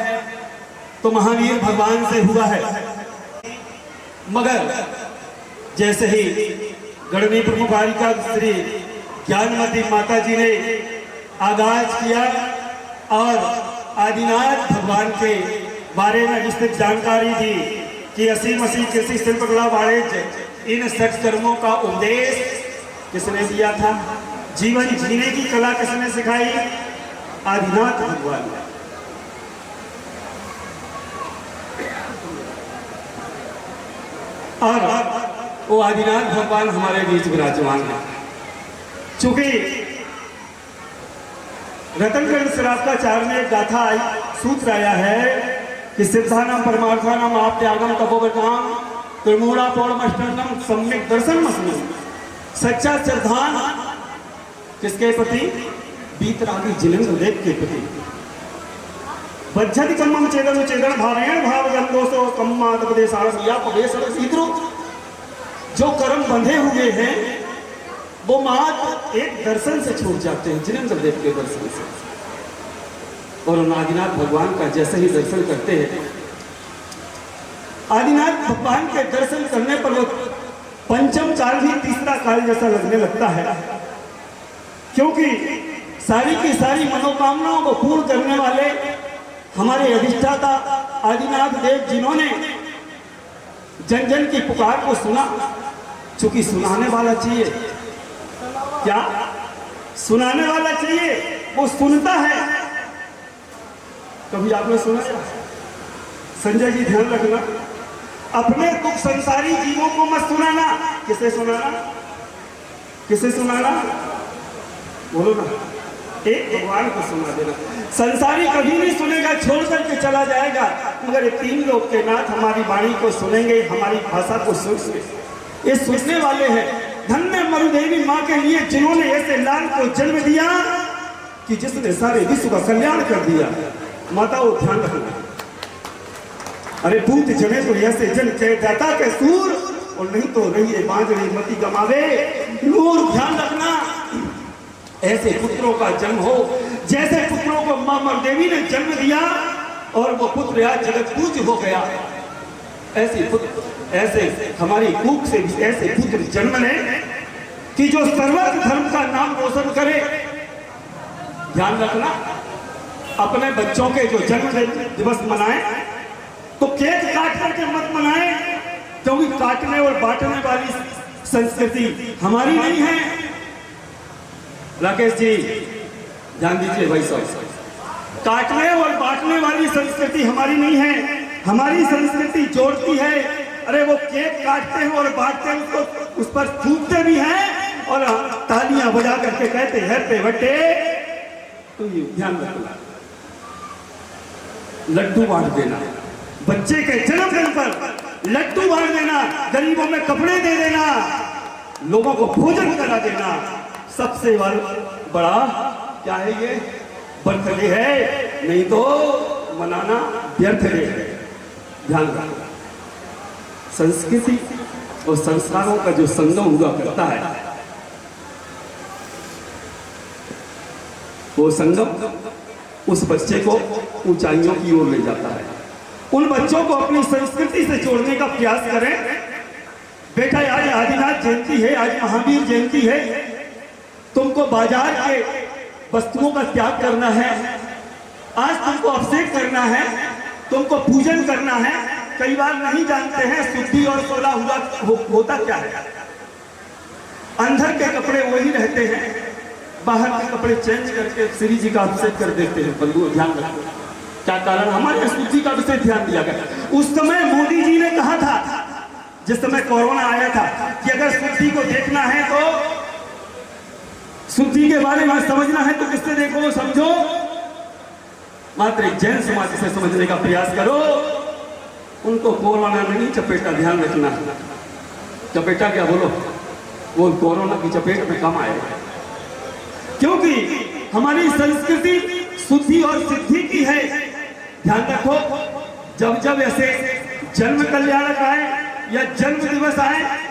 तो महावीर भगवान से हुआ है, मगर जैसे ही गणवी प्रमुख हारिका श्री ज्ञानवती माता जी ने आगाज किया और आदिनाथ भगवान के बारे में विस्तृत जानकारी दी कि 80 मसीह कृषि शिल्पकला वाणिज्य इन 60 कर्मों का उपदेश किसने दिया था, जीवन जीने की कला किसने सिखाई, आदिनाथ भगवान। और वो आदिनाथ भगवान हमारे बीच विराजमान है। चूंकि रतनगढ़ श्रावकाचार्य में एक गाथा आई, सूत्र आया है कि सिद्धानाम परमार्थानाम आप त्यागम तपोवताम त्रिमूला पौर्णमष्टम सम्यक दर्शन मस्मी। सच्चा श्रद्धान किसके प्रति, बीतरागी जिलेंद्र देव के प्रति। बज्जति कम्मम चेदन चेदन भावेण भाव गंदोसो कम्माद प्रदेशारस या प्रदेशारस इधरो जो कर्म बंधे हुए हैं वो मात्र एक दर्शन से छूट जाते हैं, जिनेंद्र देव के दर्शन से। और उन आदिनाथ भगवान का जैसे ही दर्शन करते हैं, आदिनाथ भगवान के दर्शन करने पर वो पंचम काल भी तीसरा काल जैसा लगने लगता है, क्योंकि सारी की सारी मनोकामनाओं को पूर्ण करने वाले हमारे अधिष्ठाता आदिनाथ देव, जिन्होंने जन जन की पुकार को सुना। चूंकि सुनाने वाला चाहिए, क्या सुनाने वाला चाहिए, वो सुनता है। कभी आपने सुना? संजय जी ध्यान रखना, अपने दुख संसारी जीवों को मत सुनाना। किसे सुनाना? किसे सुनाना? बोलो ना, एक भगवान को सुना देना। संसारी कभी नहीं सुनेगा, छोड़ करके चला जाएगा, मगर ये तीन लोग के नाथ हमारी वाणी को सुनेंगे, हमारी भाषा को सुनेंगे। ये सुनने वाले हैं। धन्य मरुदेवी माँ के लिए, जिन्होंने ऐसे लाल को जन्म दिया कि जिसने सारे विश्व का कल्याण कर दिया। माताओं ध्यान रखना, अरे पूत जने तो ऐसे जन के दाता के सूर, और नहीं तो रही बांझड़ी मती गमावे नूर। ध्यान रखना, ऐसे पुत्रों का जन्म हो, जैसे पुत्रों को मां मरुदेवी ने जन्म दिया और वो पुत्र आज जगत पूज्य हो गया। ऐसे पुत्र, ऐसे हमारी कूख से भी ऐसे पुत्र जन्म लें कि जो सर्वत्र धर्म का नाम रोशन करे। ध्यान रखना, अपने बच्चों के जो जन्म दिवस मनाएं तो केक काट करके मत मनाएं, क्योंकि काटने और बांटने वाली संस्कृति हमारी नहीं है। राकेश जी ध्यान दीजिए भाई साहब, काटने और बांटने वाली संस्कृति हमारी नहीं है। हमारी संस्कृति जोड़ती है। अरे वो केक काटते हैं और बांटते हैं, उसको उस पर थूकते भी हैं और तालियां बजा करके कहते हैं पे बट्टे। तो ये ध्यान रखना, लड्डू बांट देना, बच्चे के जन्मदिन पर लड्डू बांट देना, गरीबों में कपड़े दे देना, लोगों को भोजन करा देना, सबसे बड़ा क्या है ये? बर्थडे है, नहीं तो मनाना व्यर्थ है। ध्यान रखना, संस्कृति और संस्कारों का जो संगम हुआ करता है, वो संगम उस बच्चे को ऊंचाइयों की ओर ले जाता है। उन बच्चों को अपनी संस्कृति से जोड़ने का प्रयास करें। बेटा आज आदिनाथ जयंती है, आज महावीर जयंती है, तुमको बाजार के वस्तुओं का त्याग करना है, आज तुमको अभिषेक करना है, तुमको पूजन करना है। कई बार नहीं जानते हैं शुद्धि और सोलह होता क्या है। अंदर के कपड़े वही रहते हैं, बाहर के कपड़े चेंज करके श्री जी का अभिषेक कर देते हैं। बंधुओं ध्यान रखो, क्या कारण? हमारे शुद्धि का विषय ध्यान दिया गया। उस समय मोदी जी ने कहा था, जिस समय कोरोना आया था, कि अगर शुद्धि को देखना है तो शुद्धि के बारे में समझना है तो किससे देखो, समझो, मात्र एक जैन समाज से समझने का प्रयास करो। उनको कोरोना नहीं चपेटा, ध्यान रखना। चपेटा क्या बोलो, वो कोरोना की चपेट में कम आएगा, क्योंकि हमारी संस्कृति शुद्धि और सिद्धि की है। ध्यान रखो, जब जब ऐसे जन्म कल्याणक आए या जन्म दिवस आए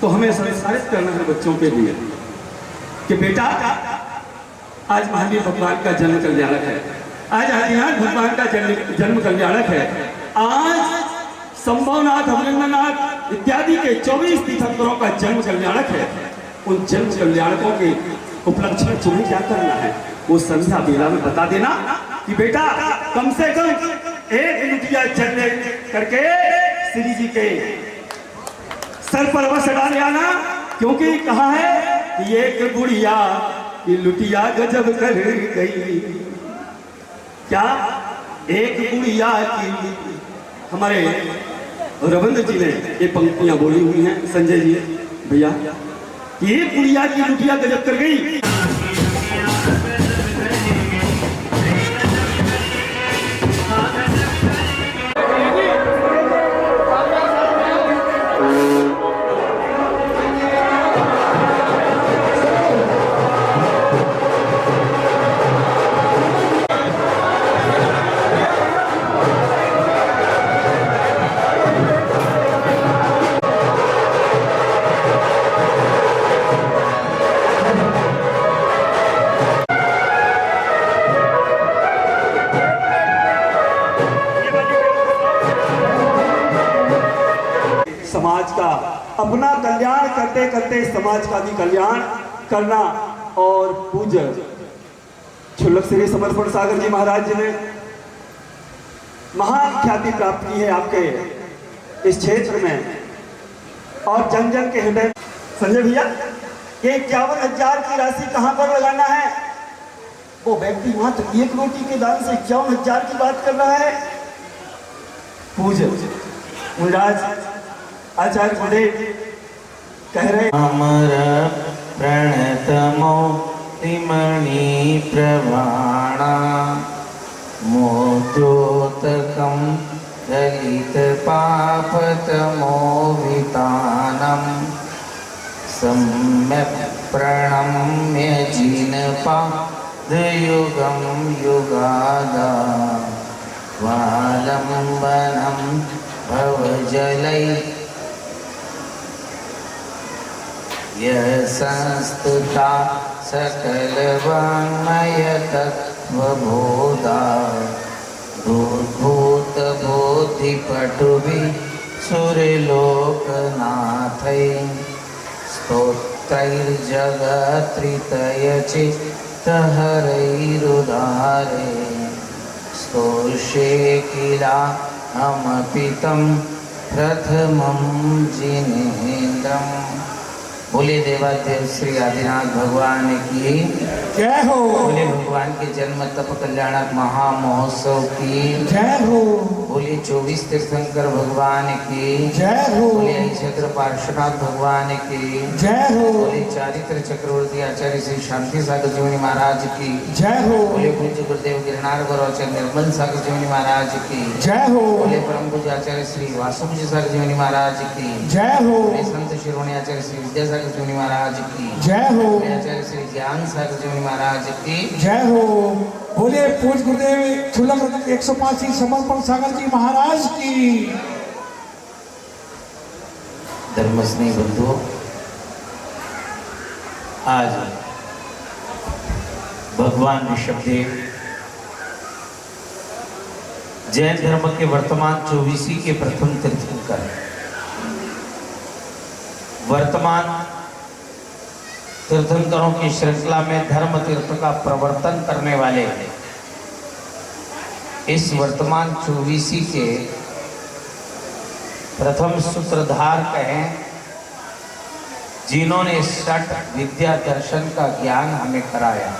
तो हमें संस्कारित करना है बच्चों के लिए कि बेटा आज महावीर भगवान का जन्म कल्याणक है, आज आदिनाथ भगवान का जन्म कल्याणक है, आज संभवनाथ, अमरेंद्रनाथ इत्यादि के 24 तीर्थंकरों का जन्म कल्याणक है। उन जन्म कल्याणकों के उपलक्ष्य में तुम्हें क्या करना है, वो संध्या बेला में बता देना कि बेटा कम से कम एक लुटिया जल करके श्री जी के सर पर अवश्य डाल आना, क्योंकि कहा है कि एक बुढ़िया की लुटिया गजब कर गई। क्या? एक बुढ़िया की। हमारे रविंद्र जी ने ये पंक्तियां बोली हुई हैं, संजय जी भैया, एक बुढ़िया की लुटिया गजब कर गई। का, अपना कल्याण करते करते समाज का भी कल्याण करना। और पूज्य क्षुल्लक श्री समर्पण सागर जी महाराज जी ने महान ख्याति प्राप्त की है आपके इस क्षेत्र में और जन जन के हृदय। संजय भैया, ये 51,000 की राशि कहां पर लगाना है? वो व्यक्ति मात्र 1 रोटी के दान से 51,000 की बात कर रहा है। पूज्य मुनिराज आचार्य गुरुदेव कह रहे अमर प्रणतमो त्रिमणि प्रभाणा मोद्योतकं दलित पापतमो वितानम सम्यक् प्रणम्य जिनपादयुगं युगादा वालम्बनं भवजलै संस्तुता सकल वाङ्मय तत्त्वबोधा भूत बोधिपटुभिः सुरलोकनाथै स्तोत्रैर्जगत्रितयचित्तहरैरुदारे स्तोषे किलाहमपि तं प्रथमं जिनेन्द्रम्। बोले देवादेव श्री आदिनाथ भगवान की जय हो। बोले भगवान के जन्म तप कल्याणक महामहोत्सव की जय हो। बोले 24 तीर्थंकर भगवान की जय हो। बोले छत्र पार्श्वनाथ भगवान की जय हो। बोले चारित्र चक्रवर्ती आचार्य श्री शांति सागर जीवनी महाराज की जय हो। बोले पूज्य गुरुदेव गिरनार गौराचार्य निर्मल सागर जीवनी महाराज की जय हो। बोले परम पूज्य आचार्य श्री वासुदेव सागर जीवनी महाराज की जय हो। बोले संत शिरोमणि आचार्य श्री विद्यासागर जीवनी महाराज की जय हो। आचार्य श्री ज्ञान सागर जीवनी महाराज की जय हो। बोले पूज्य गुरुदेव क्षुल्लक 105 समर्पण सागर जी महाराज की। धर्मस्नेही बंधुओं, आज भगवान ऋषभदेव जैन धर्म के वर्तमान 24 के प्रथम तीर्थंकर, वर्तमान तीर्थंकरों की श्रृंखला में धर्म तीर्थ का प्रवर्तन करने वाले इस वर्तमान 24 के प्रथम सूत्रधार कहें, जिन्होंने षट विद्या दर्शन का ज्ञान हमें कराया।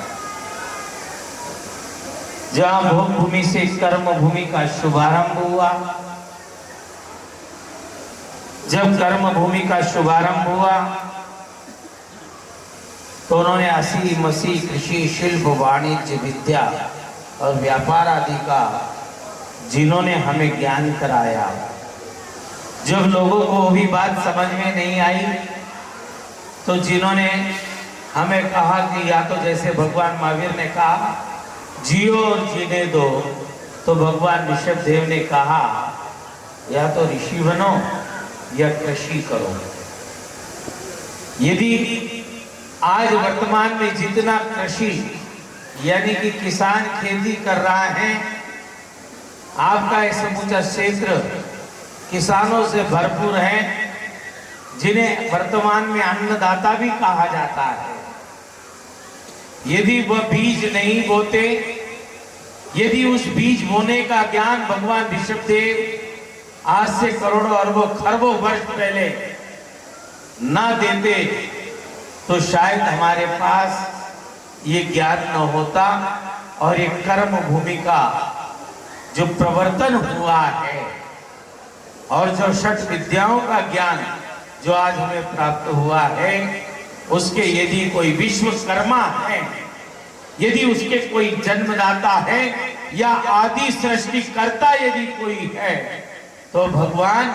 जहां भोग भूमि से कर्म भूमि का शुभारंभ हुआ, जब कर्म भूमि का शुभारंभ हुआ तो उन्होंने असी मसी कृषि शिल्प वाणिज्य विद्या और व्यापार आदि का जिन्होंने हमें ज्ञान कराया। जब लोगों को भी बात समझ में नहीं आई तो जिन्होंने हमें कहा कि या तो जैसे भगवान महावीर ने कहा जियो और जीने दो, तो भगवान ऋषभदेव ने कहा या तो ऋषि बनो या कृषि करो। यदि आज वर्तमान में जितना कृषि यानी कि किसान खेती कर रहा है, आपका एक समूचा क्षेत्र किसानों से भरपूर है, जिन्हें वर्तमान में अन्नदाता भी कहा जाता है। यदि वह बीज नहीं बोते, यदि उस बीज बोने का ज्ञान भगवान ऋषभदेव आज से करोड़ों अरबों खरबों वर्ष पहले ना देते तो शायद हमारे पास ये ज्ञान न होता और ये कर्म भूमि का जो प्रवर्तन हुआ है और जो षट विद्याओं का ज्ञान जो आज हमें प्राप्त हुआ है, उसके यदि कोई विश्वकर्मा है, यदि उसके कोई जन्मदाता है या आदि सृष्टिकर्ता यदि कोई है, तो भगवान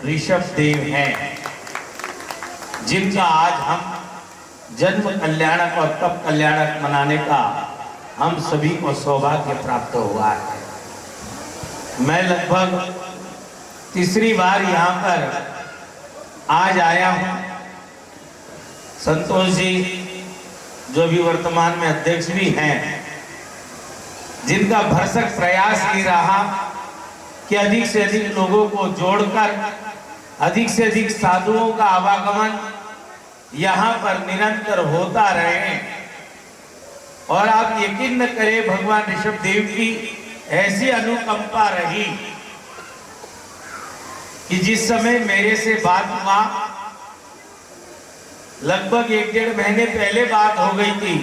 ऋषभदेव हैं, जिनका आज हम जन्म कल्याणक और तप कल्याणक मनाने का हम सभी को सौभाग्य प्राप्त हुआ है। मैं लगभग तीसरी बार यहाँ पर आज आया हूँ। संतोष जी जो भी वर्तमान में अध्यक्ष भी हैं, जिनका भरसक प्रयास ही रहा कि अधिक से अधिक लोगों को जोड़कर अधिक से अधिक साधुओं का आवागमन यहाँ पर निरंतर होता रहे। और आप यकीन न करें, भगवान ऋषभ देव की ऐसी अनुकंपा रही कि जिस समय मेरे से बात हुआ, लगभग 1-1.5 महीने पहले बात हो गई थी,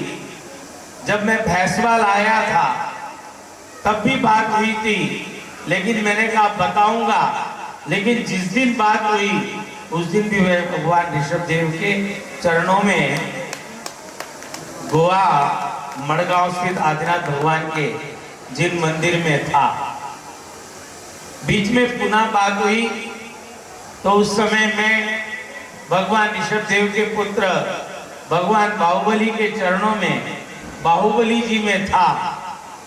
जब मैं भैंसवाल आया था तब भी बात हुई थी, लेकिन मैंने कहा बताऊंगा। लेकिन जिस दिन बात हुई उस दिन भी मैं भगवान ऋषभ देव के चरणों में गोवा मड़गांव स्थित आदिनाथ भगवान के जिन मंदिर में था। बीच में पुनः बात हुई तो उस समय मैं भगवान ऋषभ देव के पुत्र भगवान बाहुबली के चरणों में बाहुबली जी में था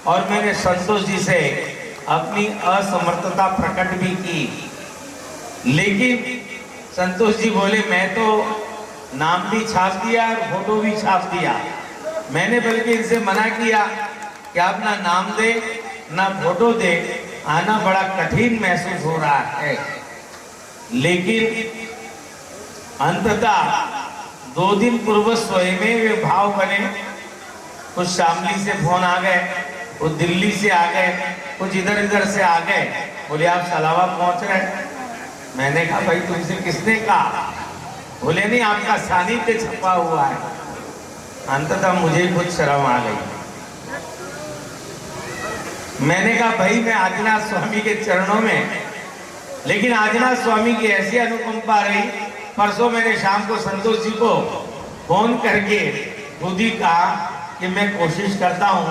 और मैंने संतोष जी से अपनी असमर्थता प्रकट भी की। लेकिन संतोष जी बोले मैं तो नाम भी छाप दिया और फोटो भी छाप दिया। मैंने बल्कि इनसे मना किया कि आप ना नाम दे ना फोटो दे, आना बड़ा कठिन महसूस हो रहा है। लेकिन अंततः 2 दिन पूर्व स्वयं वे भाव बने। कुछ शामली से फोन आ गए, कुछ दिल्ली से आ गए, कुछ इधर इधर से आ गए। बोले आप सलावा पहुंच रहे। मैंने कहा भाई तुमसे किसने कहा? बोले नहीं, आपका सानिध्य छपा हुआ है। अंततः मुझे कुछ शर्म आ गई। मैंने कहा भाई मैं आदिनाथ स्वामी के चरणों में, लेकिन आदिनाथ स्वामी की ऐसी अनुकंपा रही। परसों मैंने शाम को संतोष जी को फोन करके खुद ही कहा कि मैं कोशिश करता हूँ,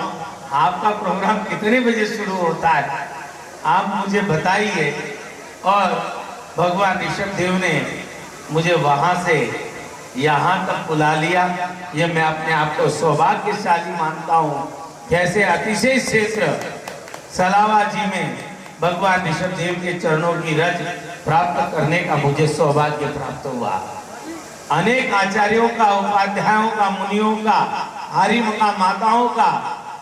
आपका प्रोग्राम कितने बजे शुरू होता है आप मुझे बताइए। और भगवान ऋषभ देव ने मुझे वहां से यहाँ तक बुला लिया। ये मैं अपने आप को सौभाग्यशाली मानता हूँ। जैसे अतिशय क्षेत्र सलावा जी में भगवान ऋषभ देव के चरणों की रज प्राप्त करने का मुझे सौभाग्य प्राप्त हुआ। अनेक आचार्यों का, उपाध्यायों का, मुनियों का, आर्यों का, माताओं का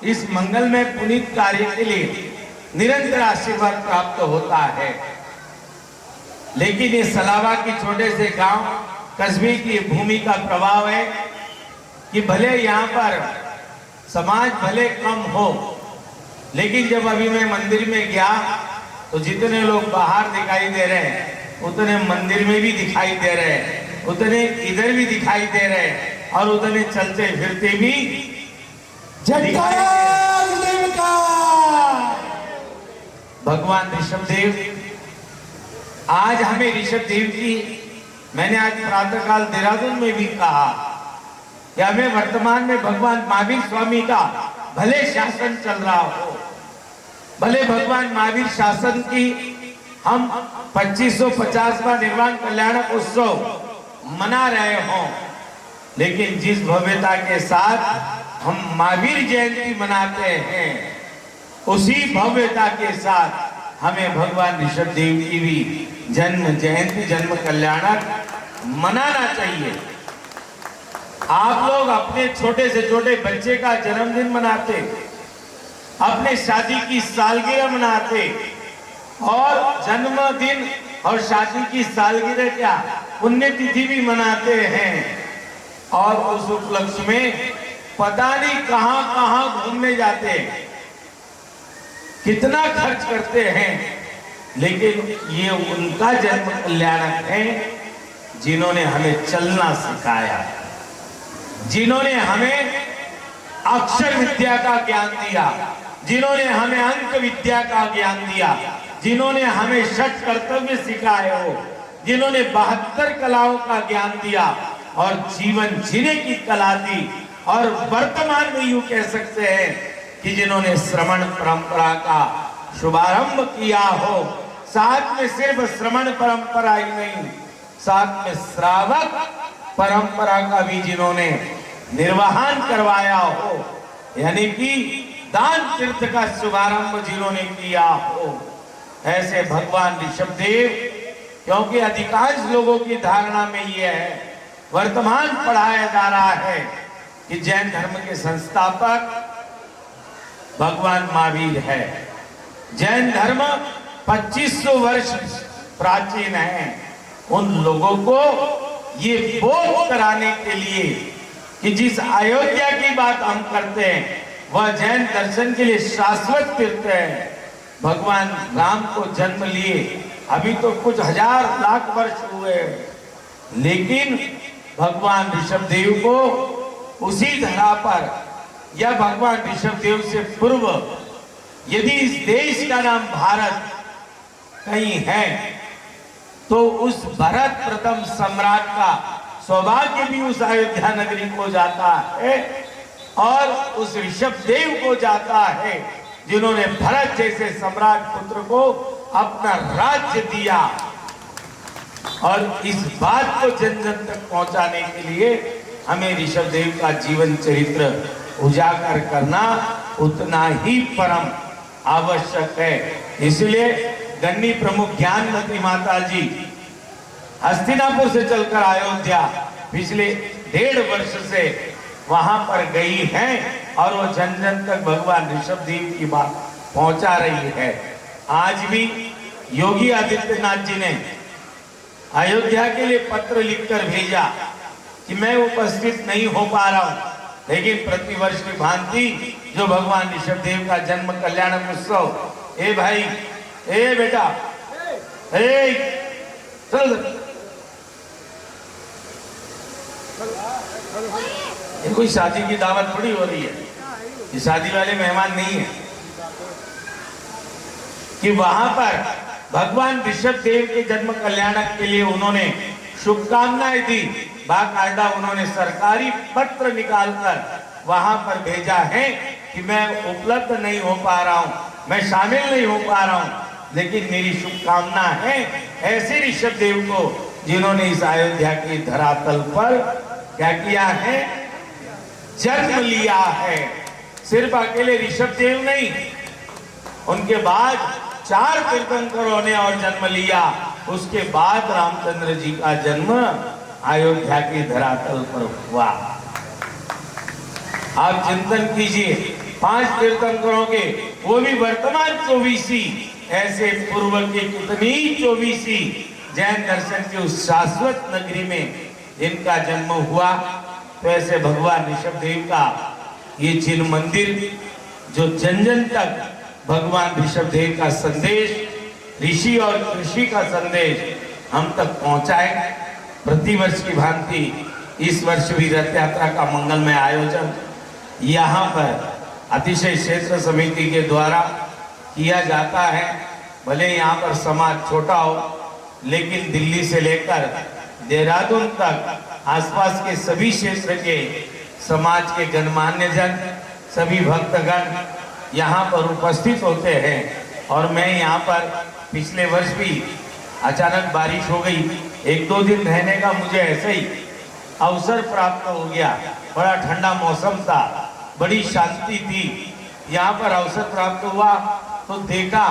इस मंगलमय पुनीत कार्य के लिए निरंतर आशीर्वाद प्राप्त होता है। लेकिन ये सलावा की छोटे से गांव कस्बे की भूमि का प्रभाव है कि भले यहाँ पर समाज भले कम हो, लेकिन जब अभी मैं मंदिर में गया तो जितने लोग बाहर दिखाई दे रहे हैं उतने मंदिर में भी दिखाई दे रहे हैं, उतने इधर भी दिखाई दे रहे हैं और उतने चलते फिरते भी भगवान ऋषभ देव। आज हमें ऋषभ देव की, मैंने आज प्रातःकाल देहरादून में भी कहा कि हमें वर्तमान में भगवान महावीर स्वामी का भले शासन चल रहा हो, भले भगवान महावीर शासन की हम 2550वां निर्वाण कल्याणक उत्सव मना रहे हों, लेकिन जिस भव्यता के साथ हम महावीर जयंती मनाते हैं उसी भव्यता के साथ हमें भगवान ऋषभ देव की भी जन्म जयंती, जन्म कल्याणक मनाना चाहिए। आप लोग अपने छोटे से छोटे बच्चे का जन्मदिन मनाते, अपने शादी की सालगिरह मनाते, और जन्मदिन और शादी की सालगिरह क्या पुण्यतिथि भी मनाते हैं। और उस उपलक्ष्य में पता नहीं कहां कहां घूमने जाते हैं, कितना खर्च करते हैं, लेकिन ये उनका जन्म कल्याणक है जिन्होंने हमें चलना सिखाया, जिन्होंने हमें अक्षर विद्या का ज्ञान दिया, जिन्होंने हमें अंक विद्या का ज्ञान दिया, जिन्होंने हमें षट कर्तव्य सिखाए हो, जिन्होंने 72 कलाओं का ज्ञान दिया और जीवन जीने की कला दी। और वर्तमान में यूं कह सकते हैं कि जिन्होंने श्रवण परंपरा का शुभारंभ किया हो, साथ में सिर्फ श्रवण परंपरा ही नहीं, साथ में श्रावक परंपरा का भी जिन्होंने निर्वहन करवाया हो, यानी कि दान तीर्थ का शुभारंभ जिन्होंने किया हो, ऐसे भगवान ऋषभ देव। क्योंकि अधिकांश लोगों की धारणा में यह है, वर्तमान पढ़ाया जा रहा है कि जैन धर्म के संस्थापक भगवान महावीर है। जैन धर्म 2500 वर्ष प्राचीन है, उन लोगों को ये बोध कराने के लिए कि जिस अयोध्या की बात हम करते हैं वह जैन दर्शन के लिए शाश्वत तीर्थ है। भगवान राम को जन्म लिए अभी तो कुछ हजार लाख वर्ष हुए, लेकिन भगवान ऋषभदेव को उसी धरा पर या भगवान ऋषभदेव से पूर्व यदि इस देश का नाम भारत कहीं है तो उस भरत प्रथम सम्राट का सौभाग्य भी उस अयोध्या नगरी को जाता है और उस ऋषभदेव को जाता है जिन्होंने भरत जैसे सम्राट पुत्र को अपना राज्य दिया। और इस बात को जन जन तक पहुंचाने के लिए हमें ऋषभदेव का जीवन चरित्र उजागर करना उतना ही परम आवश्यक है। इसलिए गन्नी प्रमुख ज्ञानमती माता जी हस्तिनापुर से चलकर अयोध्या पिछले 1.5 वर्ष से वहां पर गई हैं और वो जन जन तक भगवान ऋषभदेव की बात पहुंचा रही है। आज भी योगी आदित्यनाथ जी ने अयोध्या के लिए पत्र लिखकर भेजा कि मैं उपस्थित नहीं हो पा रहा हूं, लेकिन प्रतिवर्ष की भांति जो भगवान ऋषभदेव का जन्म कल्याणक उत्सव, ए भाई, ए बेटा, ए चलो, ये कोई शादी की दावत थोड़ी हो रही है, ये शादी वाले मेहमान नहीं है कि वहां पर भगवान ऋषभदेव के जन्म कल्याणक के लिए उन्होंने शुभकामनाएं दी। बाकायदा उन्होंने सरकारी पत्र निकालकर वहां पर भेजा है कि मैं उपलब्ध नहीं हो पा रहा हूं, मैं शामिल नहीं हो पा रहा हूं, लेकिन मेरी शुभकामना है ऐसे ऋषभदेव को जिन्होंने इस अयोध्या की धरातल पर क्या किया है, जन्म लिया है। सिर्फ अकेले ऋषभदेव नहीं, उनके बाद 4 तीर्थंकरों ने और जन्म लिया। उसके बाद रामचंद्र जी का जन्म अयोध्या की धरातल पर हुआ। आप चिंतन कीजिए, 5 तीर्थंकरों के, वो भी वर्तमान 24, ऐसे पूर्व के कितनी 24 जैन दर्शन की उस शाश्वत नगरी में जिनका जन्म हुआ। तो ऐसे भगवान ऋषभदेव का ये जिन मंदिर जो जन जन तक भगवान ऋषभदेव का संदेश, ऋषि और कृषि का संदेश हम तक पहुंचाए। प्रतिवर्ष की भांति इस वर्ष भी रथ यात्रा का मंगलमय आयोजन यहाँ पर अतिशय क्षेत्र समिति के द्वारा किया जाता है। भले यहाँ पर समाज छोटा हो, लेकिन दिल्ली से लेकर देहरादून तक आसपास के सभी क्षेत्र के समाज के गणमान्य जन, सभी भक्तगण यहाँ पर उपस्थित होते हैं। और मैं यहाँ पर पिछले वर्ष भी अचानक बारिश हो गई, 1-2 दिन रहने का मुझे ऐसे ही अवसर प्राप्त हो गया। बड़ा ठंडा मौसम था, बड़ी शांति थी, यहाँ पर अवसर प्राप्त हुआ तो देखा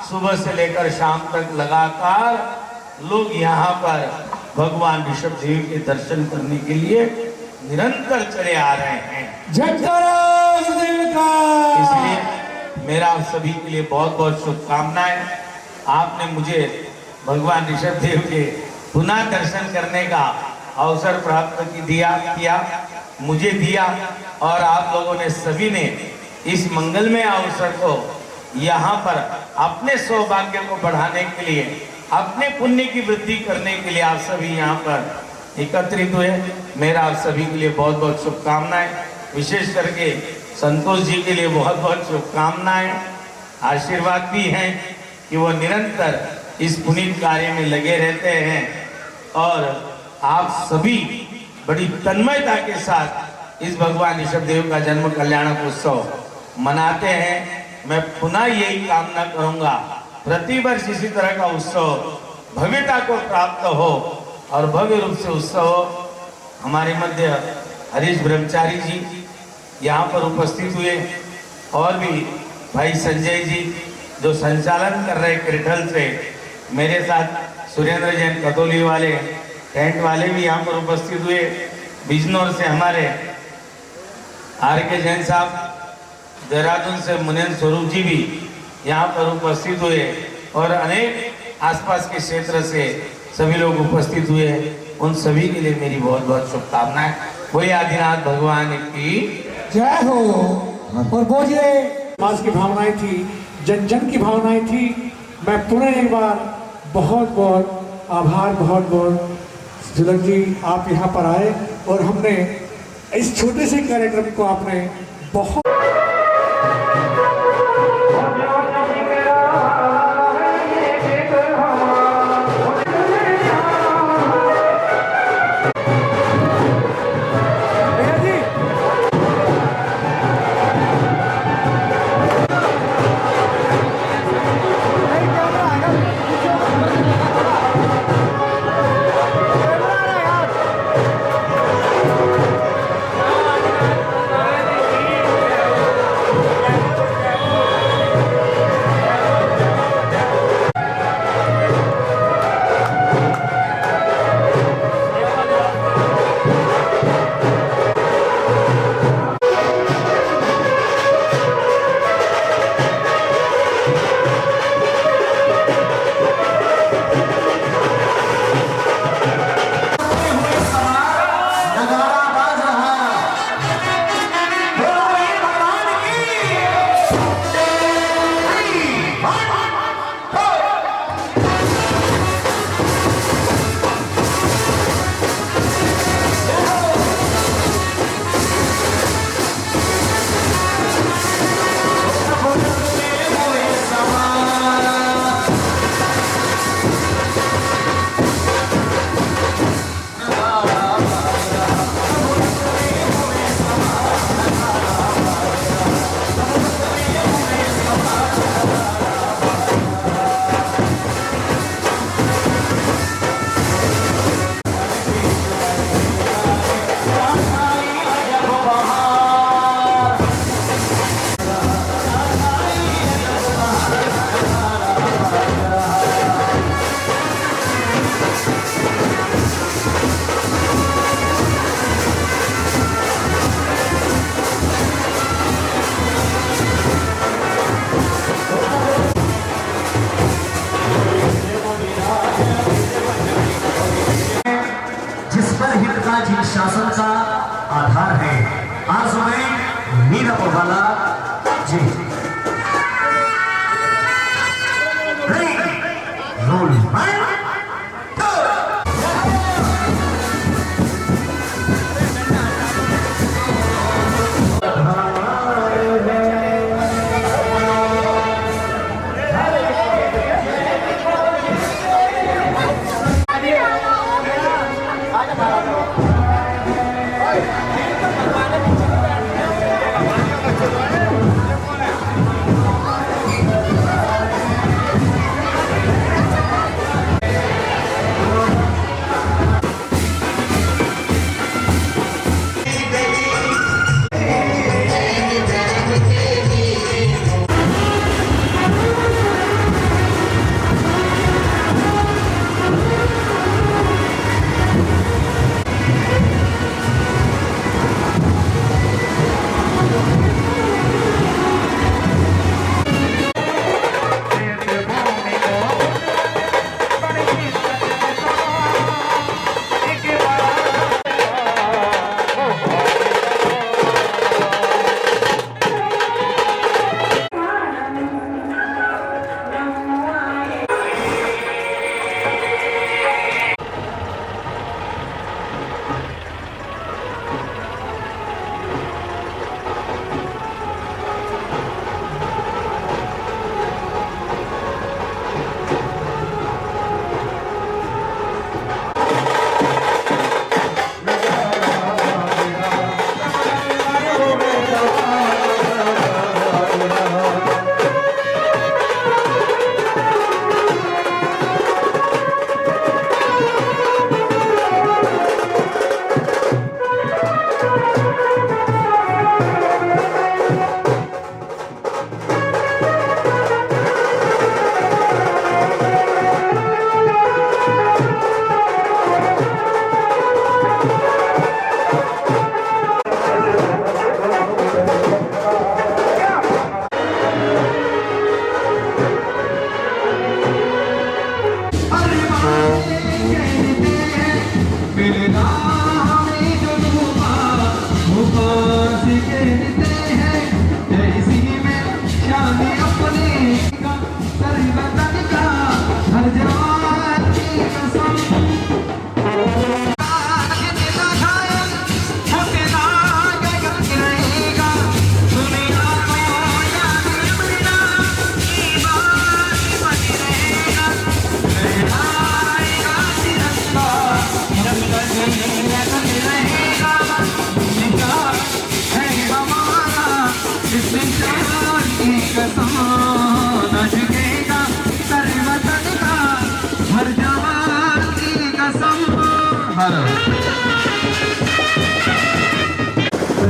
सुबह से लेकर शाम तक लगातार लोग यहाँ पर भगवान ऋषभदेव के दर्शन करने के लिए निरंतर चले आ रहे हैं। इसलिए मेरा आप सभी के लिए बहुत बहुत शुभकामनाएं। आपने मुझे भगवान ऋषभदेव के पुनः दर्शन करने का अवसर प्राप्त किया, मुझे दिया, और आप लोगों ने सभी ने इस मंगलमय अवसर को यहाँ पर अपने सौभाग्य को बढ़ाने के लिए, अपने पुण्य की वृद्धि करने के लिए आप सभी यहाँ पर एकत्रित हुए। मेरा आप सभी के लिए बहुत बहुत शुभकामनाएं। विशेष करके संतोष जी के लिए बहुत बहुत शुभकामनाएं। आशीर्वाद भी हैं कि वो निरंतर इस पुनीत कार्य में लगे रहते हैं और आप सभी बड़ी तन्मयता के साथ इस भगवान ऋषभदेव का जन्म कल्याणक उत्सव मनाते हैं। मैं पुनः यही कामना करूंगा, प्रतिवर्ष इसी तरह का उत्सव भव्यता को प्राप्त हो और भव्य रूप से उत्सव हो। हमारे मध्य हरीश ब्रह्मचारी जी यहाँ पर उपस्थित हुए, और भी भाई संजय जी जो संचालन कर रहे क्रिटल से, मेरे साथ सुरेंद्र जैन कतौली वाले टेंट वाले भी यहाँ पर उपस्थित हुए। बिजनौर से हमारे आर.के. जैन साहब, देहरादून से मुनेन्द्र स्वरूप जी भी यहाँ पर उपस्थित हुए, और अनेक आसपास के क्षेत्र से सभी लोग उपस्थित हुए हैं, उन सभी के लिए मेरी बहुत बहुत शुभकामनाएं। वही आदिनाथ भगवान की जय हो। और वो ये समाज की भावनाएं थी, जन जन की भावनाएं थी। मैं पुनः एक बार बहुत बहुत आभार, बहुत बहुत तिलक जी आप यहाँ पर आए और हमने इस छोटे से कार्यक्रम को आपने बहुत जी शासन का आधार है। आज मैं मीरा वाला जी रोल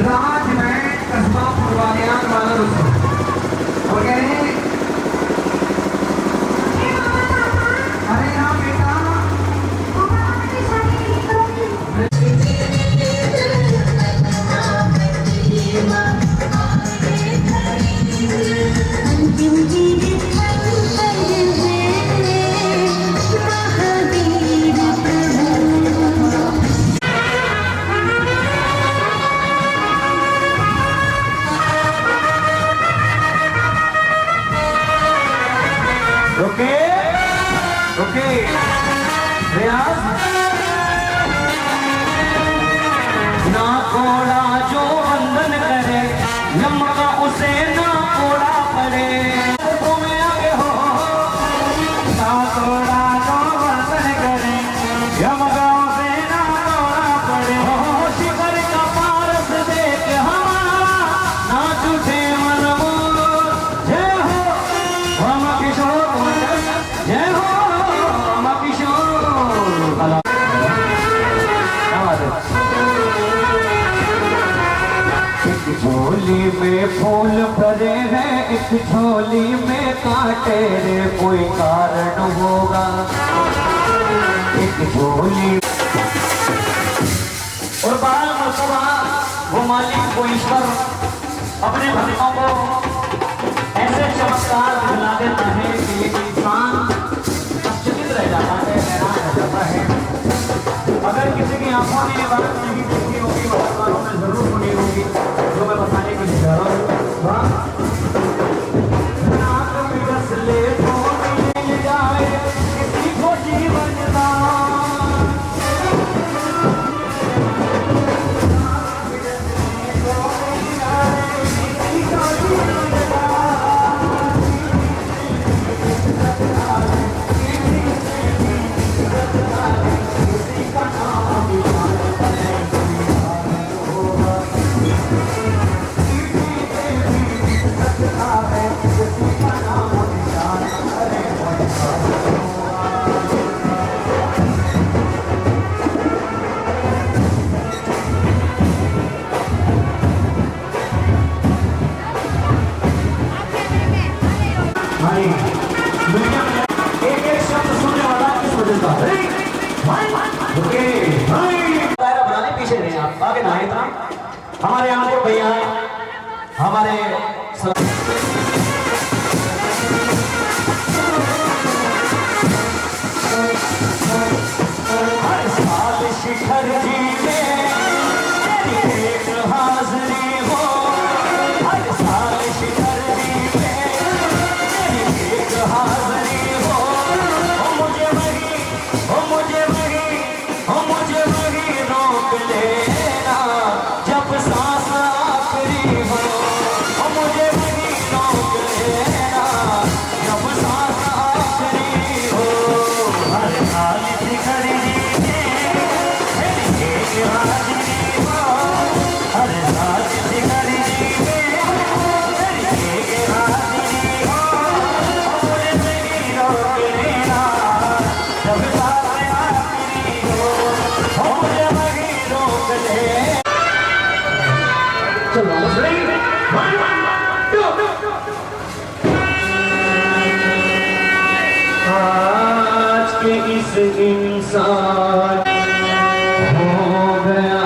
राज में कस्बा फुलवानियान वाला रुको हो गया नहीं? अरे यहाँ बेटा रुके रुके रियाज ना कोड़ा जो बंधन करे लमका उसे ना कोड़ा पड़े तुम्हें आगे हो ना कोड़ा जो बंधन करे लमका उसे ना कोड़ा पड़े हो शिखर का पारस देख हमारा ना झूठे मन जय हो हम किशोर जय हो हम किशोर एक झोली में फूल भरे हैं एक झोली में कांटे रे कोई कारण होगा एक झोली और बाल मरतबा वो मालिक को ईश्वर अपने भक्तों को ऐसे चमत्कार दिला देता है कि ये इंसान आश्चर्यचकित रह जाता है, हैरान रह जाता है। अगर किसी की आंखों ने ये बात नहीं देखी होगी वो अखबारों में जरूर सुनी होगी जो मैं बताने की चाह रहा हूँ। नाक में रस ले तो मिल जाए किसी को जीवन दान पीछे नहीं आप आगे ना इतना हमारे यहाँ के भैया हमारे शिखर जी में एक हाजरी हो हर साल शिखर जी में एक हाजरी हो मुझे वही रोक लेना जब सांस आखिरी हो मुझे वही रोक लेना जब सांस आखिरी हो हर साल शिखर जी आज के इस इंसान हो गया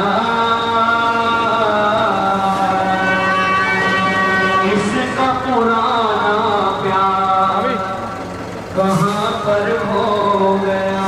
इसका पुराना प्यार कहाँ पर हो गया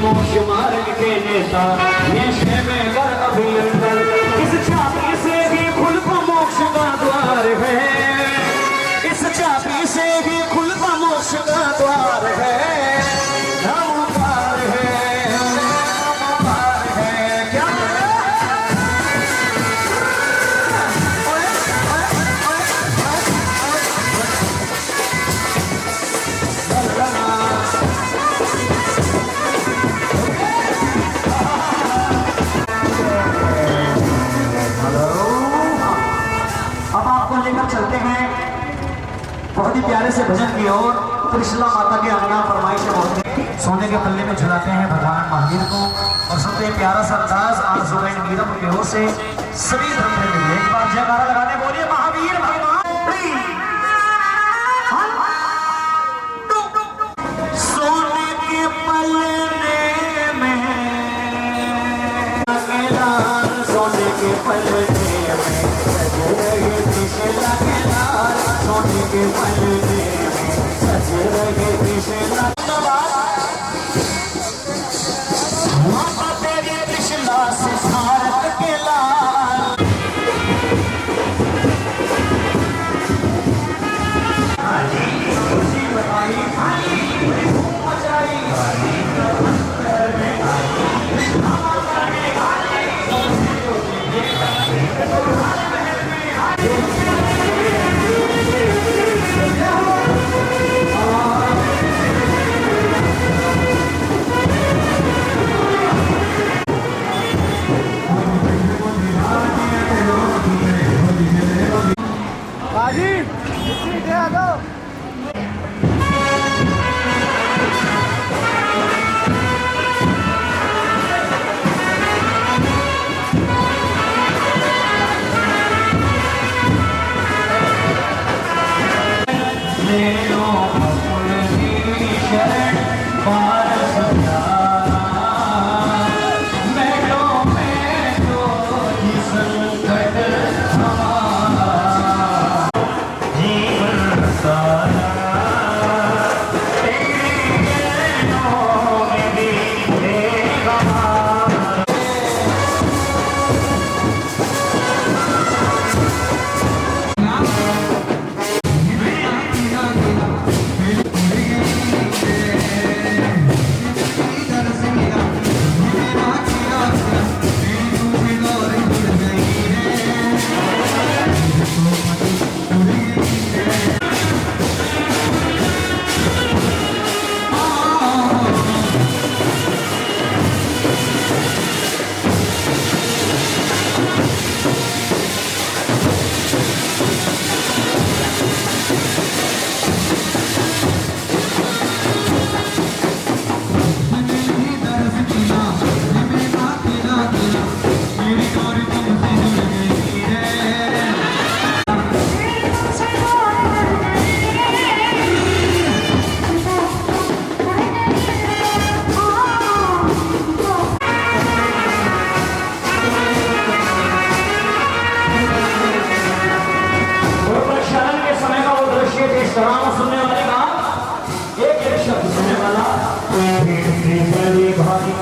मोक्ष मार्ग के नेता ये में कर अभिनंदन। इस चाबी से ही खुल का मोक्ष का द्वार है, इस चाबी से ही खुल का मोक्ष का द्वार है। हम पार है, हम पार है, क्या चलते हैं बहुत ही प्यारे से भजन की ओर। त्रिशला माता के अंगना फरमाइश होते सोने के पल्ले में झुलाते हैं भगवान महावीर को और सुनते हैं प्यारा सा अंदाज आज जुबैन मीरम की ओर से सभी धर्म के लिए। एक बार जयकारा लगाने बोलिए महावीर भगवान। सोने के पल्ले में सोने के पल्ले में सोने के पल्ले में सज रहे कृष्णा। माता तेरी कृष्णा से भारत के लाल खुशी बताई सुनने वाले का एक एक शब्द सुनने वाला बड़ी भारी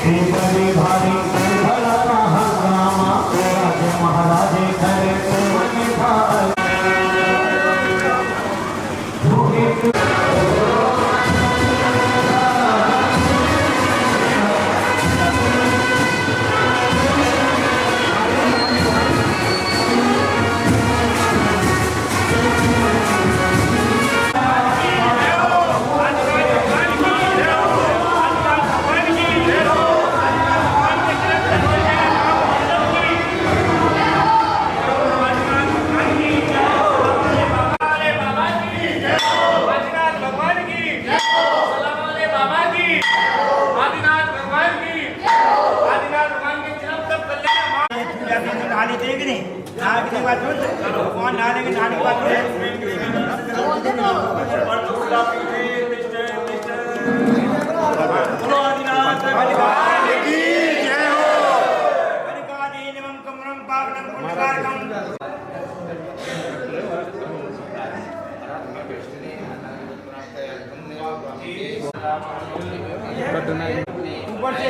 बड़ी भारी भला हंगामा राजे महाराजे खड़े आगे नहाने के बाद ऊपर से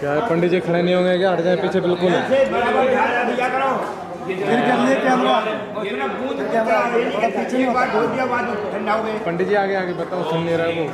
क्या है, पंडित जी खड़े नहीं होंगे क्या? हट जाए पीछे बिल्कुल। पंडित जी आगे आगे बताओ, सुन नहीं रहा है वो।